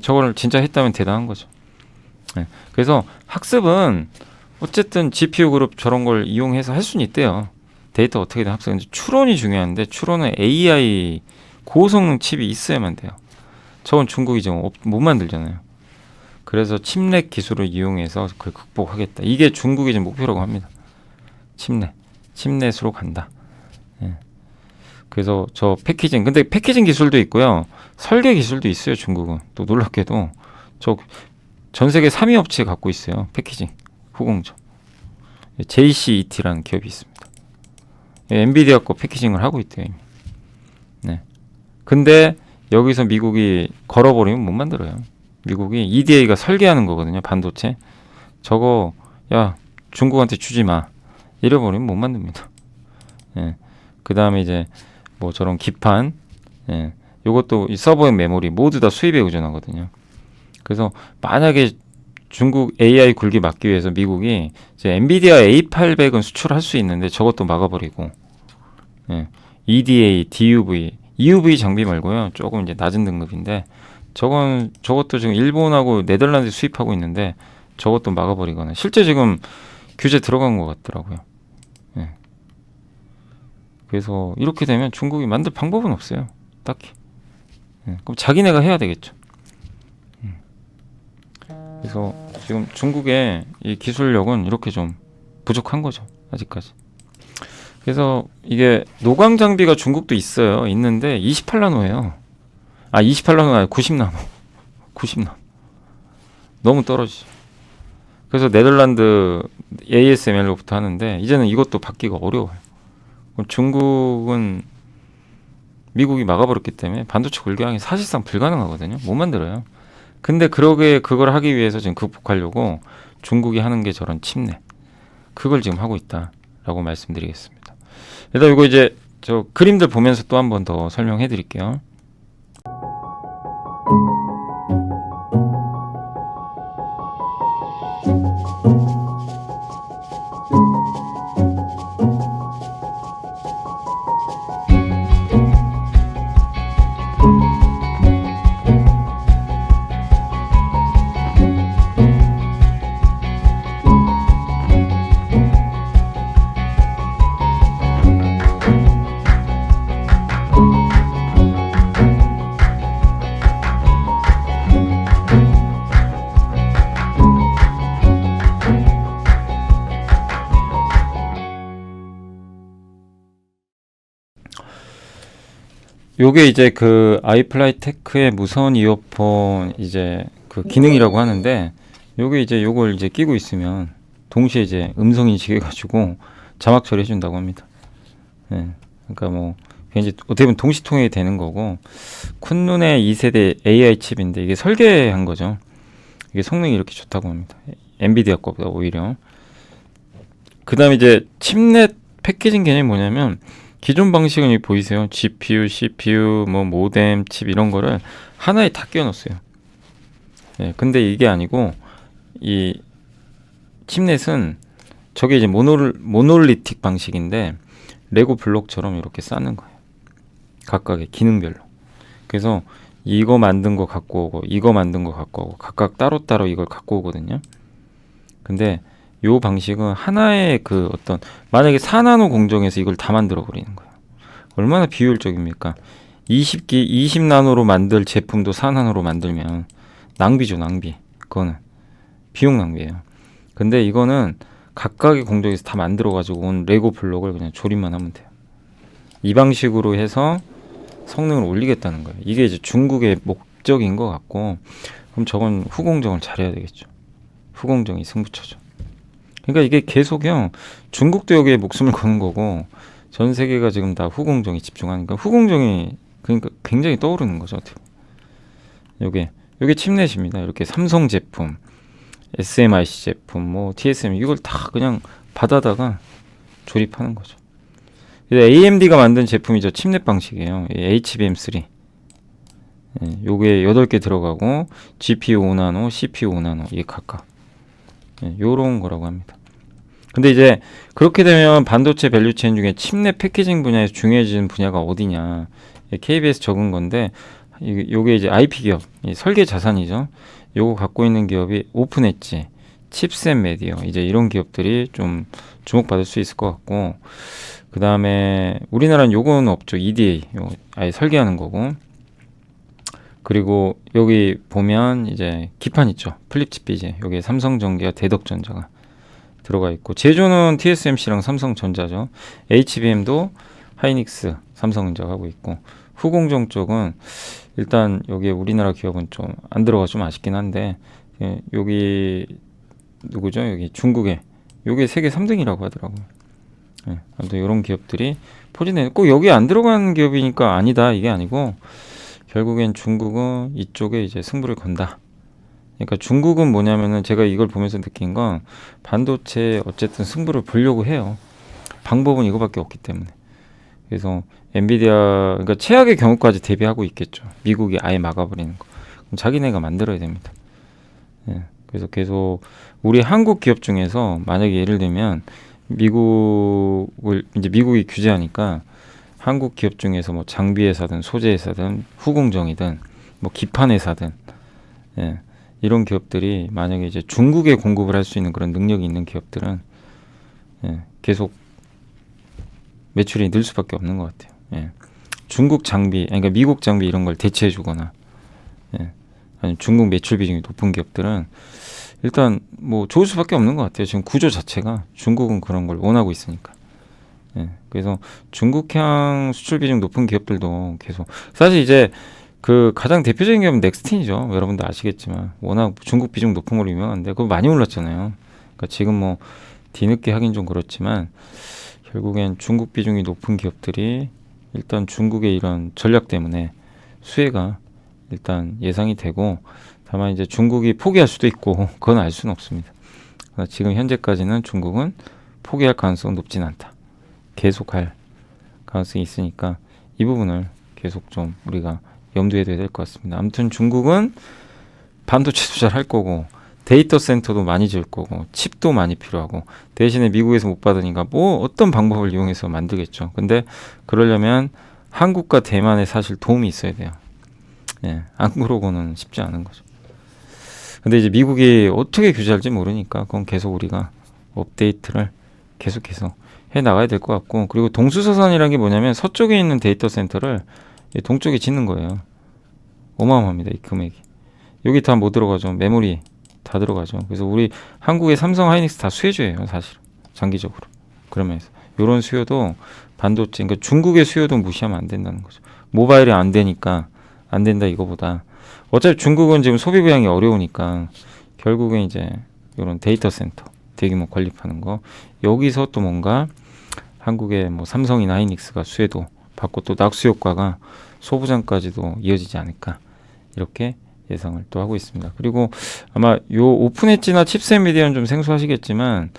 저거를 진짜 했다면 대단한 거죠. 그래서 학습은 어쨌든 GPU 그룹 저런 걸 이용해서 할 수는 있대요. 데이터 어떻게든 합성하는데, 추론이 중요한데 추론은 AI 고성능 칩이 있어야만 돼요. 저건 중국이 지금 못 만들잖아요. 그래서 칩넷 기술을 이용해서 그걸 극복하겠다. 이게 중국의 지금 목표라고 합니다. 칩넷으로 간다. 그래서 저 패키징, 근데 패키징 기술도 있고요, 설계 기술도 있어요. 중국은 또 놀랍게도 저 전 세계 3위 업체 갖고 있어요. 패키징 후공정 JCET라는 기업이 있습니다. 엔비디아 거 패키징을 하고 있대요 이미. 근데 여기서 미국이 걸어버리면 못 만들어요. 미국이 EDA가 설계하는 거거든요. 반도체. 저거 야 중국한테 주지 마. 이래버리면 못 만듭니다. 예. 그 다음에 이제 뭐 저런 기판, 예. 요것도 이 서버용 메모리 모두 다 수입에 의존하거든요. 그래서 만약에 중국 AI 굴기 막기 위해서 미국이 이제 엔비디아 A800은 수출할 수 있는데 저것도 막아버리고, 예. EDA, DUV, EUV 장비 말고요. 조금 이제 낮은 등급인데 저것도 지금 일본하고 네덜란드 수입하고 있는데 저것도 막아버리거나 실제 지금 규제 들어간 것 같더라고요. 예. 그래서 이렇게 되면 중국이 만들 방법은 없어요. 딱히. 예. 그럼 자기네가 해야 되겠죠. 그래서 지금 중국의 이 기술력은 이렇게 좀 부족한 거죠. 아직까지. 그래서 이게 노광 장비가 중국도 있어요. 있는데 28나노예요. 28나노 아니 90나노. 90나노. 너무 떨어지죠. 그래서 네덜란드 ASML로부터 하는데 이제는 이것도 받기가 어려워요. 중국은 미국이 막아버렸기 때문에 반도체 굴기항이 사실상 불가능하거든요. 못 만들어요. 근데 그걸 하기 위해서 지금 극복하려고 중국이 하는 게 저런 칩넷. 그걸 지금 하고 있다라고 말씀드리겠습니다. 일단 이거 이제 저 그림들 보면서 또 한 번 더 설명해 드릴게요. 요게 이제 그 아이플라이 테크의 무선 이어폰 이제 그 기능이라고 하는데 요게 이제 요걸 이제 끼고 있으면 동시에 이제 음성 인식해가지고 자막 처리해 준다고 합니다. 예. 그러니까 뭐 이제 어떻게 보면 동시통역이 되는 거고 쿤눈의 2세대 AI 칩인데 이게 설계한 거죠. 이게 성능이 이렇게 좋다고 합니다. 엔비디아 거보다 오히려. 그 다음에 이제 칩넷 패키징 개념이 뭐냐면 기존 방식은 여기 보이세요? GPU, CPU, 뭐 모뎀, 칩 이런 거를 하나에 다 끼워넣었어요. 네, 근데 이게 아니고 이 칩넷은 저게 이제 모놀리틱 방식인데 레고 블록처럼 이렇게 쌓는 거예요. 각각의 기능별로. 그래서 이거 만든 거 갖고 오고 이거 만든 거 갖고 오고 각각 따로따로 이걸 갖고 오거든요. 근데 요 방식은 하나의 그 어떤 만약에 4나노 공정에서 이걸 다 만들어 버리는 거예요. 얼마나 비효율적입니까? 20나노로 만들 제품도 4나노로 만들면 낭비죠, 낭비. 그거는 비용 낭비예요. 근데 이거는 각각의 공정에서 다 만들어 가지고 온 레고 블록을 그냥 조립만 하면 돼요. 이 방식으로 해서 성능을 올리겠다는 거예요. 이게 이제 중국의 목적인 것 같고, 그럼 저건 후공정을 잘해야 되겠죠. 후공정이 승부처죠. 그러니까 이게 계속요. 중국도 여기에 목숨을 거는 거고 전 세계가 지금 다 후공정에 집중하니까 후공정이 그러니까 굉장히 떠오르는 거죠. 요게 칩넷입니다. 이렇게 삼성 제품, SMIC 제품, 뭐 TSM 이걸 다 그냥 받아다가 조립하는 거죠. AMD가 만든 제품이죠. 칩넷 방식이에요. HBM3. 예, 요게 8개 들어가고 GPU 5나노, CPU 5나노 이게 각각. 예, 요런 거라고 합니다. 근데 이제 그렇게 되면 반도체 밸류체인 중에 칩넷 패키징 분야에서 중요해지는 분야가 어디냐. KBS 적은 건데 요게 이제 IP 기업, 설계 자산이죠. 요거 갖고 있는 기업이 오픈엣지, 칩셋 메디어 이제 이런 기업들이 좀 주목받을 수 있을 것 같고, 그 다음에 우리나라는 요거는 없죠. EDA 요 아예 설계하는 거고. 그리고 여기 보면 이제 기판 있죠. 플립칩 비제. 여기에 삼성전기와 대덕전자가 들어가 있고, 제조는 TSMC랑 삼성전자죠. HBM도 하이닉스, 삼성전자가 하고 있고, 후공정 쪽은 일단 여기에 우리나라 기업은 좀 안 들어가 좀 아쉽긴 한데, 예, 여기 누구죠? 여기 중국에 여기 세계 3등이라고 하더라고요. 예, 아무튼 이런 기업들이 포진해. 꼭 여기 안 들어가는 기업이니까 아니다 이게 아니고 결국엔 중국은 이쪽에 이제 승부를 건다. 그러니까 중국은 뭐냐면은 제가 이걸 보면서 느낀 건 반도체에 어쨌든 승부를 보려고 해요. 방법은 이거밖에 없기 때문에. 그래서 엔비디아 그러니까 최악의 경우까지 대비하고 있겠죠. 미국이 아예 막아버리는 거. 그럼 자기네가 만들어야 됩니다. 예. 그래서 계속 우리 한국 기업 중에서 만약에 예를 들면 미국을 이제 미국이 규제하니까 한국 기업 중에서 뭐 장비 회사든 소재 회사든 후공정이든 뭐 기판 회사든 예. 이런 기업들이 만약에 이제 중국에 공급을 할 수 있는 그런 능력이 있는 기업들은 예. 계속 매출이 늘 수밖에 없는 것 같아요. 예. 중국 장비, 그러니까 미국 장비 이런 걸 대체해주거나, 예. 아니면 중국 매출 비중이 높은 기업들은 일단 뭐 좋을 수밖에 없는 것 같아요. 지금 구조 자체가 중국은 그런 걸 원하고 있으니까. 예. 그래서 중국향 수출 비중 높은 기업들도 계속 사실 이제 그 가장 대표적인 기업은 넥스틴이죠. 여러분도 아시겠지만 워낙 중국 비중 높은 걸로 유명한데 그거 많이 올랐잖아요. 그러니까 지금 뭐 뒤늦게 하긴 좀 그렇지만. 결국엔 중국 비중이 높은 기업들이 일단 중국의 이런 전략 때문에 수혜가 일단 예상이 되고 다만 이제 중국이 포기할 수도 있고 그건 알 수는 없습니다. 그러나 지금 현재까지는 중국은 포기할 가능성은 높진 않다. 계속할 가능성이 있으니까 이 부분을 계속 좀 우리가 염두에 둬야 될 것 같습니다. 아무튼 중국은 반도체 투자를 할 거고 데이터 센터도 많이 지을 거고 칩도 많이 필요하고 대신에 미국에서 못 받으니까 뭐 어떤 방법을 이용해서 만들겠죠. 근데 그러려면 한국과 대만에 사실 도움이 있어야 돼요. 예, 안 그러고는 쉽지 않은 거죠. 근데 이제 미국이 어떻게 규제할지 모르니까 그건 계속 우리가 업데이트를 계속해서 해 나가야 될 것 같고 그리고 동수서산이라는 게 뭐냐면 서쪽에 있는 데이터 센터를 동쪽에 짓는 거예요. 어마어마합니다. 이 금액이. 여기 다 뭐 들어가죠? 메모리 다 들어가죠. 그래서 우리 한국의 삼성 하이닉스 다 수혜주예요, 사실 장기적으로. 그러면서 이런 수요도 반도체, 그러니까 중국의 수요도 무시하면 안 된다는 거죠. 모바일이 안 되니까 안 된다 이거보다 어차피 중국은 지금 소비 부양이 어려우니까 결국엔 이제 이런 데이터 센터 대규모 건립하는 거 여기서 또 뭔가 한국의 뭐 삼성이나 하이닉스가 수혜도 받고 또 낙수 효과가 소부장까지도 이어지지 않을까 이렇게 예상을 또 하고 있습니다. 그리고 아마 요 오픈 엣지나 칩셋 미디어는 좀 생소하시겠지만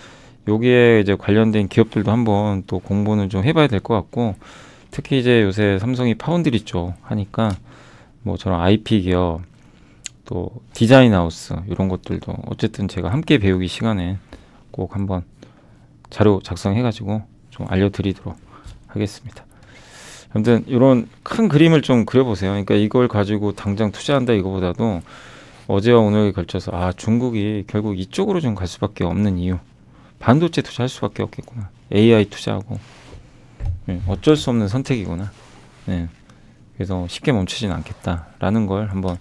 여기에 이제 관련된 기업들도 한번 또 공부는 좀 해봐야 될 것 같고 특히 이제 요새 삼성이 파운드리 쪽 하니까 뭐 저런 IP 기업 또 디자인 하우스 이런 것들도 어쨌든 제가 함께 배우기 시간에 꼭 한번 자료 작성해가지고 좀 알려드리도록 하겠습니다. 아무튼 이런 큰 그림을 좀 그려보세요. 그러니까 이걸 가지고 당장 투자한다 이거보다도 어제와 오늘에 걸쳐서 중국이 결국 이쪽으로 좀 갈 수밖에 없는 이유 반도체 투자할 수밖에 없겠구나. AI 투자하고 어쩔 수 없는 선택이구나. 그래서 쉽게 멈추진 않겠다라는 걸 한번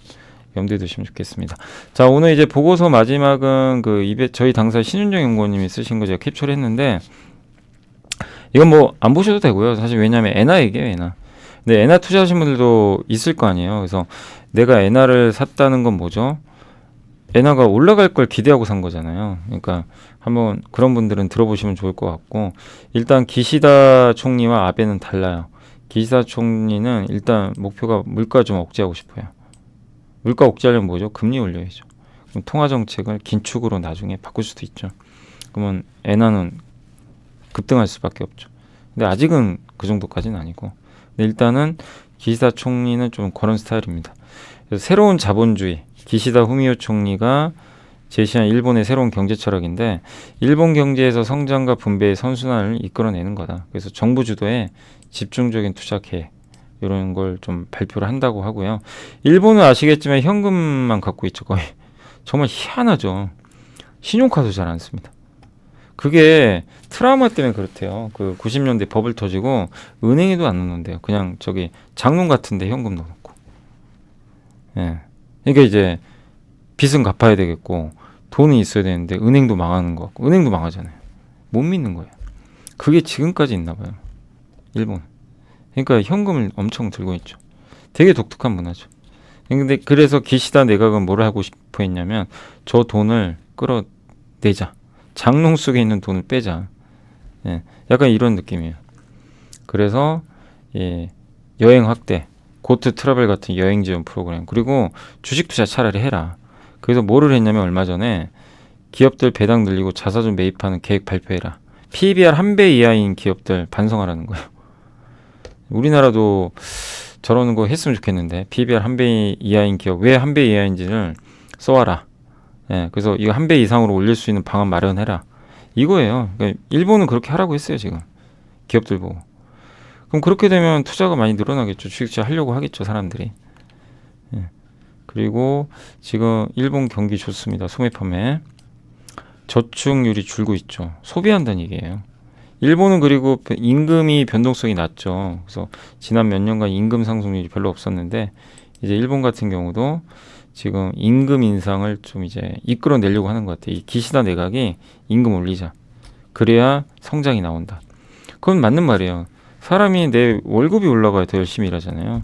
염두에 두시면 좋겠습니다. 자 오늘 이제 보고서 마지막은 저희 당사 신윤정 연구원님이 쓰신 거 제가 캡처를 했는데 이건 뭐 안 보셔도 되고요. 사실 왜냐하면 엔화 얘기예요, 엔화. 근데 엔화 투자하신 분들도 있을 거 아니에요. 그래서 내가 엔화를 샀다는 건 뭐죠? 엔화가 올라갈 걸 기대하고 산 거잖아요. 그러니까 한번 그런 분들은 들어보시면 좋을 것 같고 일단 기시다 총리와 아베는 달라요. 기시다 총리는 일단 목표가 물가 좀 억제하고 싶어요. 물가 억제하려면 뭐죠? 금리 올려야죠. 그럼 통화 정책을 긴축으로 나중에 바꿀 수도 있죠. 그러면 엔화는 급등할 수밖에 없죠. 근데 아직은 그 정도까지는 아니고 근데 일단은 기시다 총리는 좀 그런 스타일입니다. 그래서 새로운 자본주의 기시다 후미오 총리가 제시한 일본의 새로운 경제 철학인데 일본 경제에서 성장과 분배의 선순환을 이끌어내는 거다. 그래서 정부 주도의 집중적인 투자 계획 이런 걸 좀 발표를 한다고 하고요. 일본은 아시겠지만 현금만 갖고 있죠. 거의 정말 희한하죠. 신용카드 잘 안 씁니다. 그게 트라우마 때문에 그렇대요. 그 90년대 버블 터지고 은행에도 안 넣는데요. 그냥 저기 장롱 같은데 현금 넣어놓고. 그러니까 이제 빚은 갚아야 되겠고 돈이 있어야 되는데 은행도 망하는 것 같고 은행도 망하잖아요. 못 믿는 거예요. 그게 지금까지 있나 봐요. 일본. 그러니까 현금을 엄청 들고 있죠. 되게 독특한 문화죠. 근데 그래서 기시다 내각은 뭘 하고 싶어 했냐면 저 돈을 끌어내자. 장롱 속에 있는 돈을 빼자. 약간 이런 느낌이에요. 그래서 여행 확대, 고트 트러블 같은 여행 지원 프로그램. 그리고 주식 투자 차라리 해라. 그래서 뭐를 했냐면 얼마 전에 기업들 배당 늘리고 자사주 매입하는 계획 발표해라. PBR 1배 이하인 기업들 반성하라는 거예요. 우리나라도 저러는 거 했으면 좋겠는데 PBR 1배 이하인 기업 왜 1배 이하인지를 써와라. 예, 그래서 이거 1배 이상으로 올릴 수 있는 방안 마련해라. 이거예요. 그러니까 일본은 그렇게 하라고 했어요. 지금 기업들 보고. 그럼 그렇게 되면 투자가 많이 늘어나겠죠. 주식투자 하려고 하겠죠. 사람들이. 예. 그리고 지금 일본 경기 좋습니다. 소매 판매. 저축률이 줄고 있죠. 소비한다는 얘기예요. 일본은 그리고 임금이 변동성이 낮죠. 그래서 지난 몇 년간 임금 상승률이 별로 없었는데 이제 일본 같은 경우도 지금 임금 인상을 좀 이제 이끌어내려고 하는 것 같아요. 이 기시다 내각이 임금 올리자. 그래야 성장이 나온다. 그건 맞는 말이에요. 사람이 내 월급이 올라가야 더 열심히 일하잖아요.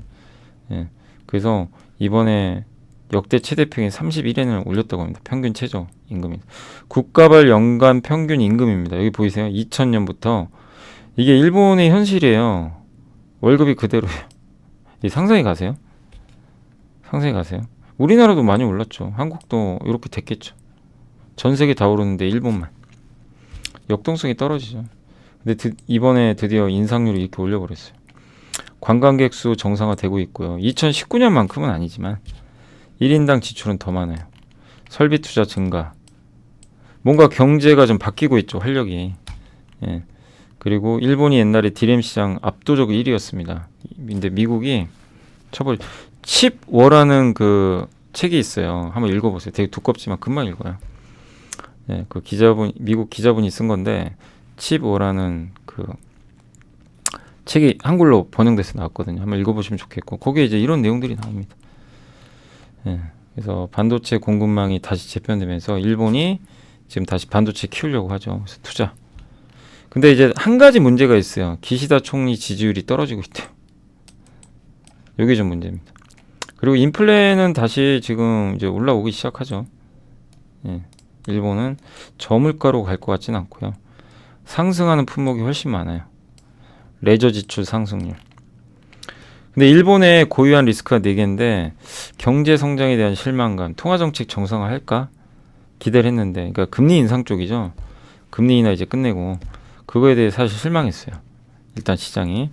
예. 그래서 이번에 역대 최대 평균 31엔을 올렸다고 합니다. 평균 최저 임금이. 국가별 연간 평균 임금입니다. 여기 보이세요? 2000년부터 이게 일본의 현실이에요. 월급이 그대로예요. 이 상상이 가세요? 상상이 가세요? 우리나라도 많이 올랐죠. 한국도 이렇게 됐겠죠. 전 세계 다 오르는데 일본만. 역동성이 떨어지죠. 근데 이번에 드디어 인상률을 이렇게 올려버렸어요. 관광객 수 정상화되고 있고요. 2019년만큼은 아니지만 1인당 지출은 더 많아요. 설비 투자 증가. 뭔가 경제가 좀 바뀌고 있죠. 활력이. 예. 그리고 일본이 옛날에 디램 시장 압도적 1위였습니다. 근데 미국이 쳐버리. 칩워라는 그 책이 있어요. 한번 읽어보세요. 되게 두껍지만 금방 읽어요. 예, 그 미국 기자분이 쓴 건데 칩워라는 그 책이 한글로 번역돼서 나왔거든요. 한번 읽어보시면 좋겠고 거기에 이제 이런 내용들이 나옵니다. 예, 그래서 반도체 공급망이 다시 재편되면서 일본이 지금 다시 반도체 키우려고 하죠. 그래서 투자. 근데 이제 한 가지 문제가 있어요. 기시다 총리 지지율이 떨어지고 있대요. 이게 좀 문제입니다. 그리고 인플레는 다시 지금 이제 올라오기 시작하죠. 예, 일본은 저물가로 갈 것 같지는 않고요. 상승하는 품목이 훨씬 많아요. 레저 지출 상승률. 근데 일본의 고유한 리스크가 4개인데 경제 성장에 대한 실망감, 통화정책 정상화할까 기대를 했는데, 그러니까 금리 인상 쪽이죠. 금리 인하 이제 끝내고 그거에 대해 사실 실망했어요. 일단 시장이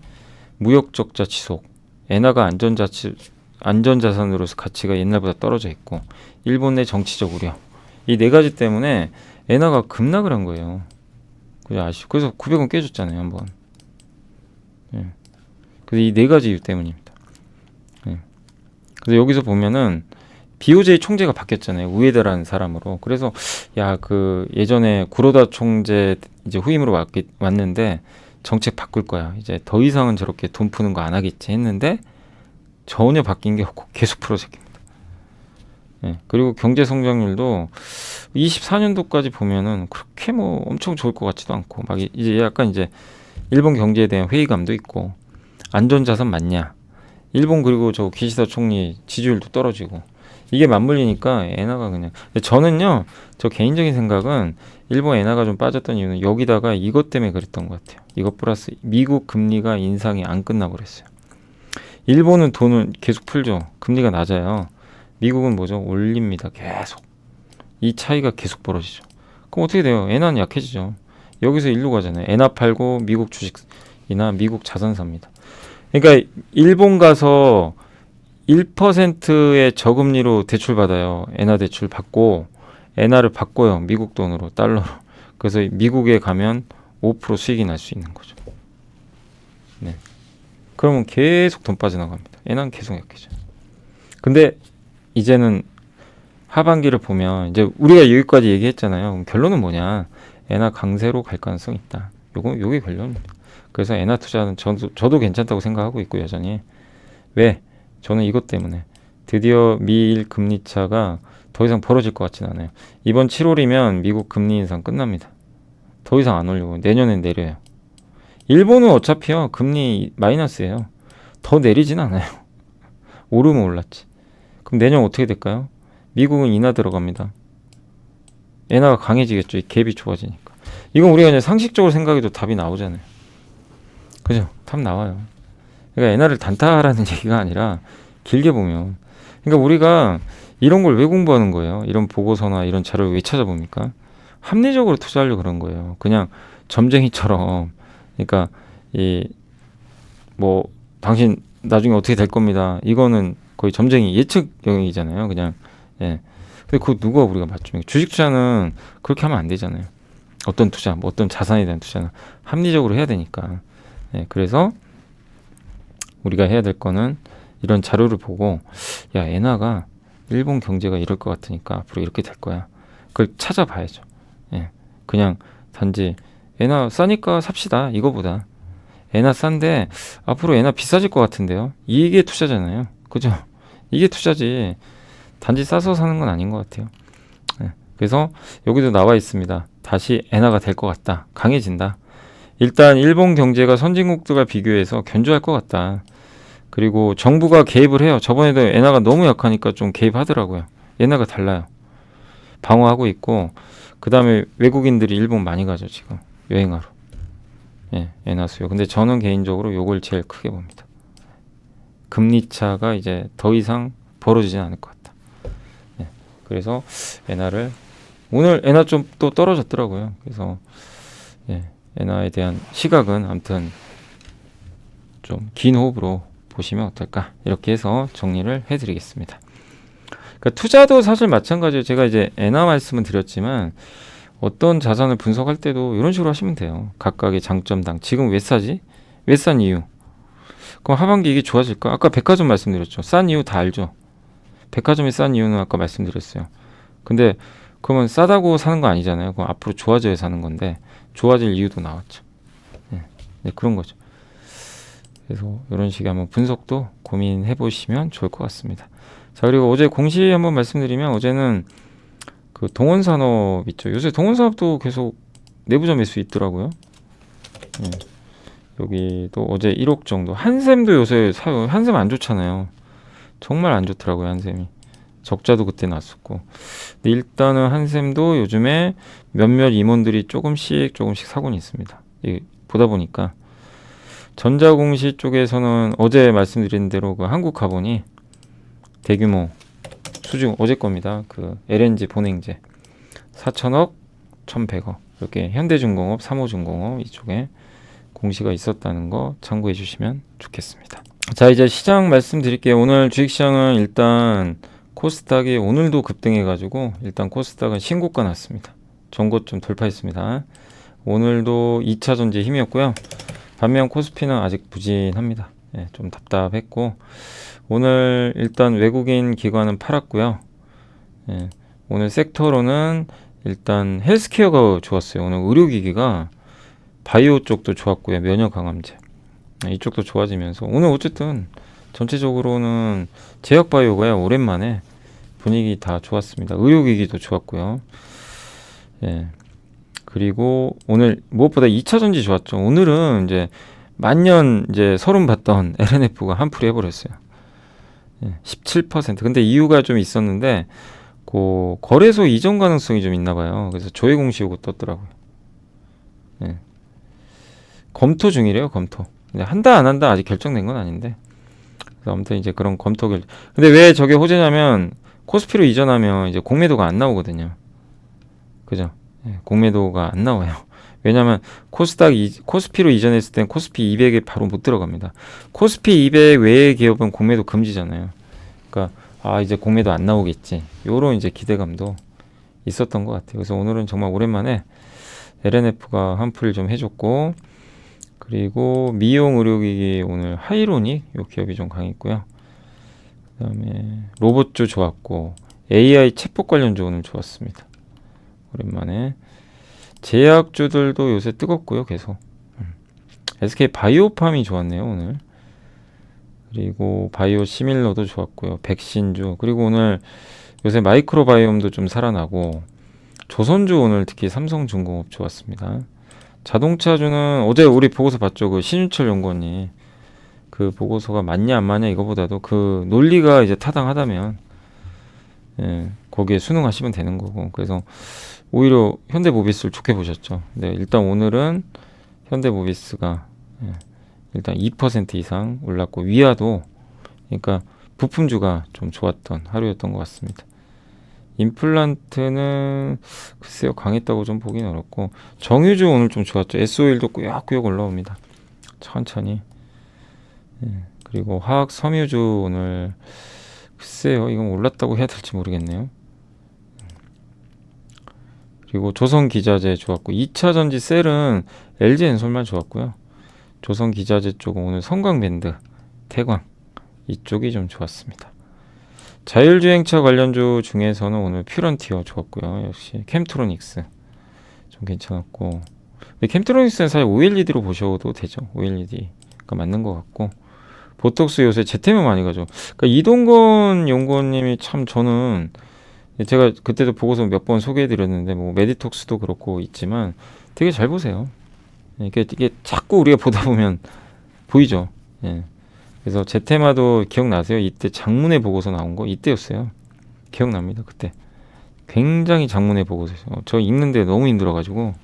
무역 적자 지속, 엔화가 안전자산으로서 가치가 옛날보다 떨어져 있고 일본 내 정치적 우려, 이 4가지 때문에 엔화가 급락을 한 거예요. 그래서 900원 깨졌잖아요 한번. 예. 그래서 이 4가지 이유 때문입니다. 예. 그래서 여기서 보면은 BOJ 총재가 바뀌었잖아요. 우에다라는 사람으로. 그래서 그 예전에 구로다 총재 이제 후임으로 왔는데 정책 바꿀 거야. 이제 더 이상은 저렇게 돈 푸는 거 안 하겠지 했는데 전혀 바뀐 게 없고 계속 풀어제깁니다. 예. 그리고 경제 성장률도 24년도까지 보면은 그렇게 뭐 엄청 좋을 것 같지도 않고 막 이제 약간 이제 일본 경제에 대한 회의감도 있고 안전자산 맞냐? 일본 그리고 저 기시다 총리 지지율도 떨어지고 이게 맞물리니까 엔화가 그냥. 저는요, 저 개인적인 생각은 일본 엔화가 좀 빠졌던 이유는 여기다가 이것 때문에 그랬던 것 같아요. 이것 플러스 미국 금리가 인상이 안 끝나버렸어요. 일본은 돈을 계속 풀죠. 금리가 낮아요. 미국은 뭐죠? 올립니다. 계속. 이 차이가 계속 벌어지죠. 그럼 어떻게 돼요? 엔화는 약해지죠. 여기서 일로 가잖아요. 엔화 팔고 미국 주식이나 미국 자산 삽니다. 그러니까 일본 가서 1%의 저금리로 대출 받아요. 엔화 대출 받고 엔화를 바꿔요. 미국 돈으로, 달러로. 그래서 미국에 가면 5% 수익이 날 수 있는 거죠. 네. 그러면 계속 돈 빠져나갑니다. 엔화는 계속 약해져요. 근데 이제는 하반기를 보면 이제 우리가 여기까지 얘기했잖아요. 그럼 결론은 뭐냐? 엔화 강세로 갈 가능성이 있다. 요게 결론입니다. 그래서 엔화 투자는 저도 괜찮다고 생각하고 있고 여전히. 왜? 저는 이것 때문에 드디어 미일 금리 차가 더 이상 벌어질 것 같지는 않아요. 이번 7월이면 미국 금리 인상 끝납니다. 더 이상 안 올리고 내년엔 내려요. 일본은 어차피요 금리 마이너스예요. 더 내리진 않아요. 오르면 올랐지. 그럼 내년 어떻게 될까요? 미국은 인하 들어갑니다. 엔화가 강해지겠죠. 이 갭이 좁아지니까. 이건 우리가 그냥 상식적으로 생각해도 답이 나오잖아요. 그죠? 답 나와요. 그러니까 엔화를 단타라는 얘기가 아니라 길게 보면, 그러니까 우리가 이런 걸 왜 공부하는 거예요? 이런 보고서나 이런 자료를 왜 찾아봅니까? 합리적으로 투자하려고 그런 거예요. 그냥 점쟁이처럼. 그러니까 이 뭐 당신 나중에 어떻게 될 겁니다. 이거는 거의 점쟁이 예측 영역이잖아요. 그냥. 예. 근데 그거 누가 우리가 맞춥니까? 주식 투자는 그렇게 하면 안 되잖아요. 어떤 투자, 뭐 어떤 자산에 대한 투자는 합리적으로 해야 되니까. 예. 그래서 우리가 해야 될 거는 이런 자료를 보고, 야, 엔화가 일본 경제가 이럴 것 같으니까 앞으로 이렇게 될 거야. 그걸 찾아봐야죠. 예. 그냥 단지 엔화 싸니까 삽시다, 이거보다 엔화 싼데 앞으로 엔화 비싸질 것 같은데요. 이게 투자잖아요. 그죠? 이게 투자지. 단지 싸서 사는 건 아닌 것 같아요. 예. 그래서 여기도 나와 있습니다. 다시 엔화가 될 것 같다. 강해진다. 일단 일본 경제가 선진국들과 비교해서 견조할 것 같다. 그리고 정부가 개입을 해요. 저번에도 엔화가 너무 약하니까 좀 개입하더라고요. 옛날과 달라요. 방어하고 있고, 그 다음에 외국인들이 일본 많이 가죠, 지금. 여행하러. 예, 엔화 수요. 근데 저는 개인적으로 요걸 제일 크게 봅니다. 금리 차가 이제 더 이상 벌어지진 않을 것 같다. 예, 그래서 엔화를, 오늘 엔화 좀 또 떨어졌더라고요. 그래서, 예, 엔화에 대한 시각은 아무튼 좀 긴 호흡으로 보시면 어떨까, 이렇게 해서 정리를 해드리겠습니다. 그러니까 투자도 사실 마찬가지예요. 제가 이제 엔화 말씀은 드렸지만 어떤 자산을 분석할 때도 이런 식으로 하시면 돼요. 각각의 장점당 지금 왜 싸지? 왜 싼 이유? 그럼 하반기 이게 좋아질까? 아까 백화점 말씀드렸죠. 싼 이유 다 알죠. 백화점이 싼 이유는 아까 말씀드렸어요. 근데 그러면 싸다고 사는 거 아니잖아요. 그럼 앞으로 좋아져야 사는 건데 좋아질 이유도 나왔죠. 네, 네, 그런 거죠. 그래서 이런 식의 한번 분석도 고민해 보시면 좋을 것 같습니다. 자, 그리고 어제 공시 한번 말씀드리면, 어제는 그 동원산업 있죠. 요새 동원산업도 계속 내부자 매수 있더라고요. 예. 여기도 어제 1억 정도. 한샘도 요새 사요. 한샘 안 좋잖아요. 정말 안 좋더라고요, 한샘이. 적자도 그때 났었고. 근데 일단은 한샘도 요즘에 몇몇 임원들이 조금씩 사고는 있습니다. 보다 보니까 전자공시 쪽에서는 어제 말씀드린 대로 그 한국가본이 대규모 수주, 어제 겁니다. 그 LNG 본행제 4천억, 1,100억 이렇게 현대중공업, 삼호중공업 이쪽에 공시가 있었다는 거 참고해 주시면 좋겠습니다. 자, 이제 시장 말씀드릴게요. 오늘 주식시장은 일단 코스닥이 오늘도 급등해 가지고 일단 코스닥은 신고가 났습니다. 전고점 돌파했습니다. 오늘도 2차 전지의 힘이었고요. 반면 코스피는 아직 부진합니다. 예, 좀 답답했고, 오늘 일단 외국인 기관은 팔았고요. 예, 오늘 섹터로는 일단 헬스케어가 좋았어요. 오늘 의료기기가, 바이오 쪽도 좋았고요. 면역강암제 이쪽도 좋아지면서 오늘 어쨌든 전체적으로는 제약바이오가 오랜만에 분위기 다 좋았습니다. 의료기기도 좋았고요. 예, 그리고 오늘 무엇보다 2차 전지 좋았죠. 오늘은 이제 만년 이제 서름 봤던 LNF가 한풀이 해버렸어요. 예, 17%. 근데 이유가 좀 있었는데, 그 거래소 이전 가능성이 좀 있나 봐요. 그래서 조회 공시 요거 떴더라고요. 예. 검토 중이래요, 검토. 한다 안 한다 아직 결정된 건 아닌데. 그래서 아무튼 이제 그런 검토 결. 근데 왜 저게 호재냐면, 코스피로 이전하면 이제 공매도가 안 나오거든요. 그죠? 예, 공매도가 안 나와요. 왜냐면 코스피로 이전했을 땐 코스피 200에 바로 못 들어갑니다. 코스피 200 외의 기업은 공매도 금지잖아요. 그러니까 이제 공매도 안 나오겠지, 요런 이제 기대감도 있었던 것 같아요. 그래서 오늘은 정말 오랜만에 LNF가 한풀 좀 해줬고, 그리고 미용 의료기기 오늘 하이로닉 요 기업이 좀 강했고요. 그다음에 로봇주 좋았고, AI 챗봇 관련주 오늘 좋았습니다. 오랜만에 제약주들도 요새 뜨겁고요, 계속. SK 바이오팜이 좋았네요, 오늘. 그리고 바이오 시밀러도 좋았고요, 백신주. 그리고 오늘 요새 마이크로바이옴도 좀 살아나고, 조선주 오늘 특히 삼성중공업 좋았습니다. 자동차주는 어제 우리 보고서 봤죠, 그 신윤철 연구원이. 그 보고서가 맞냐 안 맞냐 이거보다도 그 논리가 이제 타당하다면, 예, 거기에 순응하시면 되는 거고. 그래서 오히려 현대모비스를 좋게 보셨죠. 네, 일단 오늘은 현대모비스가, 예, 일단 2% 이상 올랐고, 위아도 그러니까 부품주가 좀 좋았던 하루였던 것 같습니다. 임플란트는 글쎄요, 강했다고 좀 보긴 어렵고, 정유주 오늘 좀 좋았죠. SO일도 꾸역꾸역 올라옵니다. 천천히. 그리고 화학 섬유주 오늘 글쎄요, 이건 올랐다고 해야 될지 모르겠네요. 그리고 조선기자재 좋았고, 2차전지 셀은 LG엔솔만 좋았고요. 조선기자재 쪽은 오늘 성광밴드, 태광 이쪽이 좀 좋았습니다. 자율주행차 관련주 중에서는 오늘 퓨런티어 좋았고요. 역시 캠트로닉스 좀 괜찮았고, 근데 캠트로닉스는 사실 OLED로 보셔도 되죠. OLED가 맞는 것 같고, 보톡스 요새 제템을 많이 가죠. 그러니까 이동건 연구원님이 참, 저는 제가 그때도 보고서 몇 번 소개해드렸는데, 뭐 메디톡스도 그렇고 있지만 되게 잘 보세요. 이게 자꾸 우리가 보다 보면 보이죠. 예. 그래서 제테마도 기억나세요? 이때 장문의 보고서 나온 거 이때였어요. 기억납니다. 그때 굉장히 장문의 보고서였어요. 저 읽는데 너무 힘들어가지고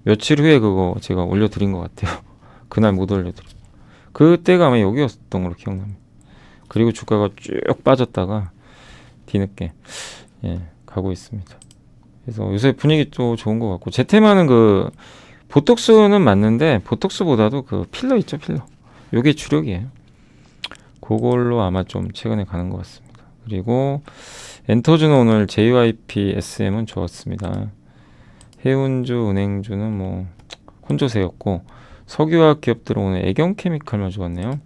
며칠 후에 그거 제가 올려드린 것 같아요. 그날 못 올려드려. 그때가 아마 여기였던 걸로 기억납니다. 그리고 주가가 쭉 빠졌다가 뒤늦게 가고 있습니다. 그래서 요새 분위기 또 좋은 것 같고, 제테마는 그 보톡스는 맞는데 보톡스보다도 그 필러 있죠, 필러. 요게 주력이에요. 그걸로 아마 좀 최근에 가는 것 같습니다. 그리고 엔터주는 오늘 JYP SM은 좋았습니다. 해운주, 은행주는 뭐 혼조세였고, 석유화학 기업들은 오늘 애경케미칼만 좋았네요.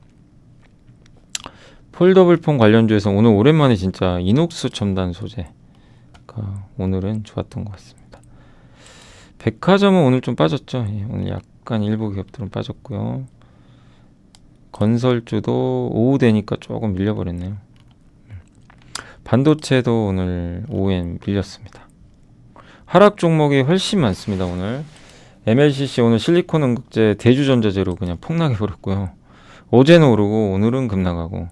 폴더블폰 관련주에서 오늘 오랜만에 진짜 이녹스 첨단 소재가 오늘은 좋았던 것 같습니다. 백화점은 오늘 좀 빠졌죠. 오늘 약간 일부 기업들은 빠졌고요. 건설주도 오후 되니까 조금 밀려버렸네요. 반도체도 오늘 오후엔 밀렸습니다. 하락 종목이 훨씬 많습니다. 오늘 MLCC 오늘 실리콘 응급제 대주전자재로 그냥 폭락해 버렸고요. 어제는 오르고 오늘은 급락하고,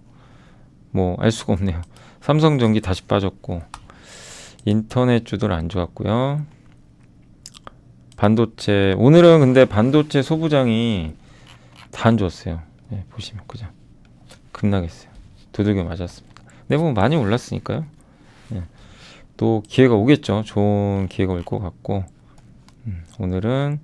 뭐 알 수가 없네요. 삼성전기 다시 빠졌고, 인터넷주들 안 좋았고요. 반도체 오늘은 근데 반도체 소부장이 다 안 좋았어요. 보시면 그죠? 급락했어요. 두들겨 맞았습니다. 근데 뭐 많이 올랐으니까요. 또 기회가 오겠죠. 좋은 기회가 올 것 같고, 오늘은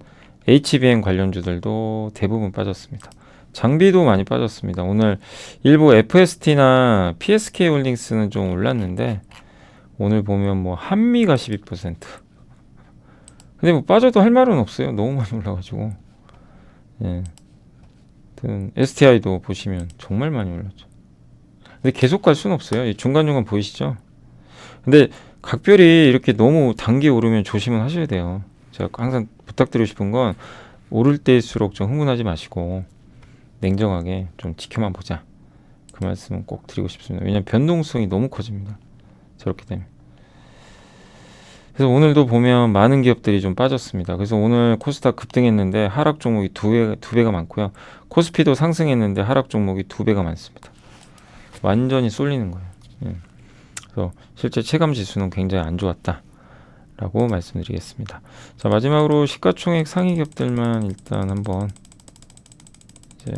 HBM 관련주들도 대부분 빠졌습니다. 장비도 많이 빠졌습니다. 오늘 일부 FST나 PSK홀딩스는 좀 올랐는데, 오늘 보면 뭐 한미가 12%. 근데 뭐 빠져도 할 말은 없어요. 너무 많이 올라가지고. STI도 보시면 정말 많이 올랐죠. 근데 계속 갈 수는 없어요. 중간중간 보이시죠? 근데 각별이 이렇게 너무 단기 오르면 조심은 하셔야 돼요. 제가 항상 부탁드리고 싶은 건, 오를 때일수록 좀 흥분하지 마시고 냉정하게 좀 지켜만 보자. 그 말씀은 꼭 드리고 싶습니다. 왜냐하면 변동성이 너무 커집니다. 저렇게 되면. 그래서 오늘도 보면 많은 기업들이 좀 빠졌습니다. 그래서 오늘 코스닥 급등했는데 하락 종목이 두 배가 많고요. 코스피도 상승했는데 하락 종목이 2배가 많습니다. 완전히 쏠리는 거예요. 그래서 실제 체감 지수는 굉장히 안 좋았다라고 말씀드리겠습니다. 자, 마지막으로 시가총액 상위 기업들만 일단 한번 이제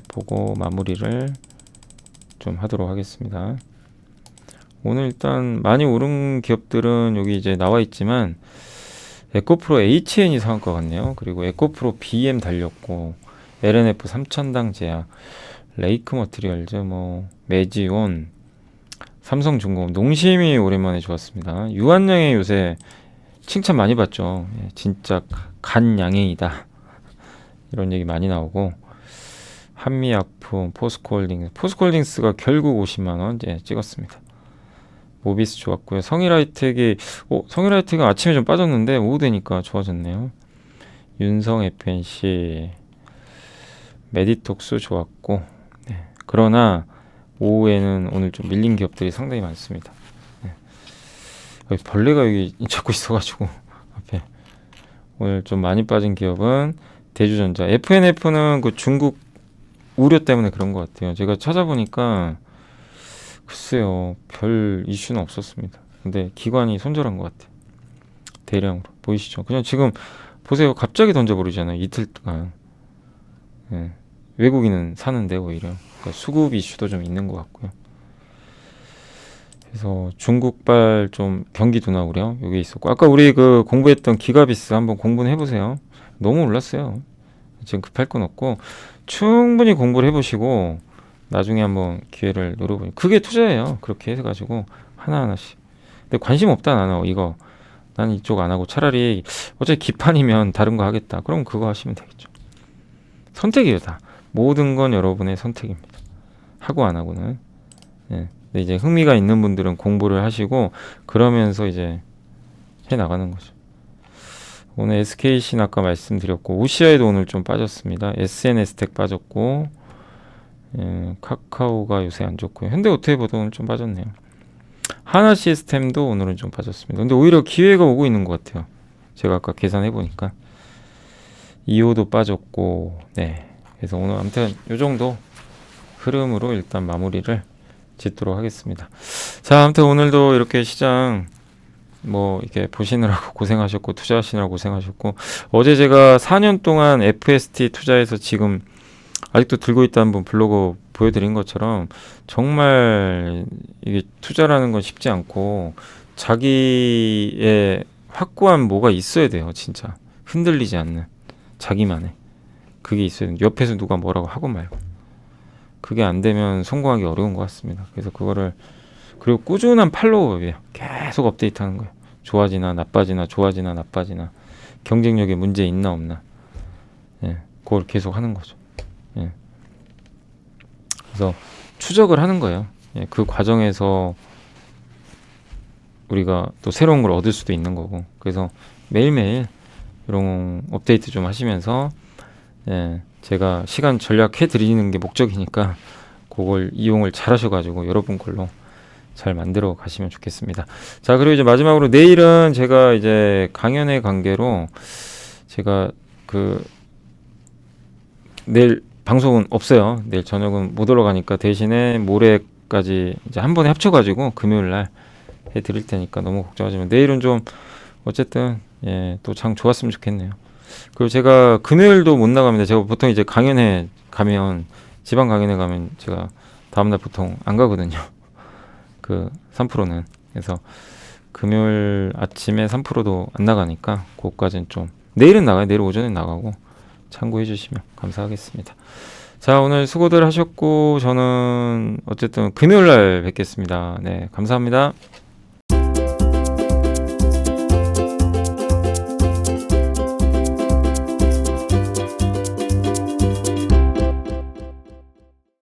보고 마무리를 좀 하도록 하겠습니다. 오늘 일단 많이 오른 기업들은 여기 이제 나와 있지만, 에코프로 HN이 상한가 같네요. 그리고 에코프로 BM 달렸고, LNF 3000당 제약, 레이크 머티리얼즈, 뭐 매지온, 삼성중공업, 농심이 오랜만에 좋았습니다. 유한양행 요새 칭찬 많이 받죠. 진짜 간양행이다, 이런 얘기 많이 나오고, 한미약품, 포스코홀딩스가 결국 50만원 찍었습니다. 모비스 좋았고요. 성일하이텍이 아침에 좀 빠졌는데 오후 되니까 좋아졌네요. 윤성 FNC, 메디톡스 좋았고, 그러나 오후에는 오늘 좀 밀린 기업들이 상당히 많습니다. 여기 벌레가 여기 잡고 있어가지고 앞에 오늘 좀 많이 빠진 기업은 대주전자, FNF는 그 중국 우려 때문에 그런 것 같아요. 제가 찾아보니까 글쎄요, 별 이슈는 없었습니다. 근데 기관이 손절한 것 같아요. 대량으로. 보이시죠? 그냥 지금 보세요. 갑자기 던져버리잖아요. 이틀 동안. 외국인은 사는데 오히려 그러니까 수급 이슈도 좀 있는 것 같고요. 그래서 중국발 좀 경기 둔화 우려 여기 있었고 아까 우리 그 공부했던 기가비스 한번 공부는 해보세요. 너무 올랐어요. 지금 급할 건 없고 충분히 공부를 해보시고 나중에 한번 기회를 노려보니 그게 투자예요. 그렇게 해가지고 하나하나씩. 근데 관심 없다 나는 이거. 나는 이쪽 안 하고 차라리 어차피 기판이면 다른 거 하겠다. 그럼 그거 하시면 되겠죠. 선택이에요 다. 모든 건 여러분의 선택입니다. 하고 안 하고는. 예. 근데 이제 흥미가 있는 분들은 공부를 하시고 그러면서 이제 해 나가는 거죠. 오늘 SKC는 아까 말씀드렸고 OCI도 오늘 좀 빠졌습니다. SNS텍 빠졌고 카카오가 요새 안 좋고요. 현대오토에보다 오늘 좀 빠졌네요. 하나시스템도 오늘은 좀 빠졌습니다. 근데 오히려 기회가 오고 있는 것 같아요. 제가 아까 계산해 보니까 이오도 빠졌고 네. 그래서 오늘 아무튼 요 정도 흐름으로 일단 마무리를 짓도록 하겠습니다. 자, 아무튼 오늘도 이렇게 시장 뭐 이렇게 보시느라고 고생하셨고 투자하시느라고 고생하셨고 어제 제가 4년 동안 FST 투자해서 지금 아직도 들고 있다는 분 블로그 보여드린 것처럼 정말 이게 투자라는 건 쉽지 않고 자기의 확고한 뭐가 있어야 돼요. 진짜 흔들리지 않는 자기만의 그게 있어야 돼요. 옆에서 누가 뭐라고 하고 말고 그게 안 되면 성공하기 어려운 것 같습니다. 그래서 그거를 그리고 꾸준한 팔로우업이에요. 계속 업데이트하는 거예요. 좋아지나 나빠지나 좋아지나 나빠지나 경쟁력에 문제 있나 없나 예, 그걸 계속 하는 거죠. 예. 그래서 추적을 하는 거예요. 예, 그 과정에서 우리가 또 새로운 걸 얻을 수도 있는 거고 그래서 매일매일 이런 업데이트 좀 하시면서 예, 제가 시간 전략해 드리는 게 목적이니까 그걸 이용을 잘 하셔가지고 여러분 걸로 잘 만들어 가시면 좋겠습니다. 자, 그리고 이제 마지막으로 내일은 제가 이제 강연의 관계로 제가 그 내일 방송은 없어요. 내일 저녁은 못 올라가니까 대신에 모레까지 이제 한 번에 합쳐가지고 금요일 날 해드릴 테니까 너무 걱정하지 마. 내일은 좀 어쨌든 예, 또 장 좋았으면 좋겠네요. 그리고 제가 금요일도 못 나갑니다. 제가 보통 이제 강연회 가면 지방 강연회 가면 제가 다음날 보통 안 가거든요. 그 3%는 그래서 금요일 아침에 3%도 안 나가니까 그것까지는 좀 내일은 나가요. 내일 오전에 나가고 참고해 주시면 감사하겠습니다. 자, 오늘 수고들 하셨고 저는 어쨌든 금요일 날 뵙겠습니다. 네, 감사합니다.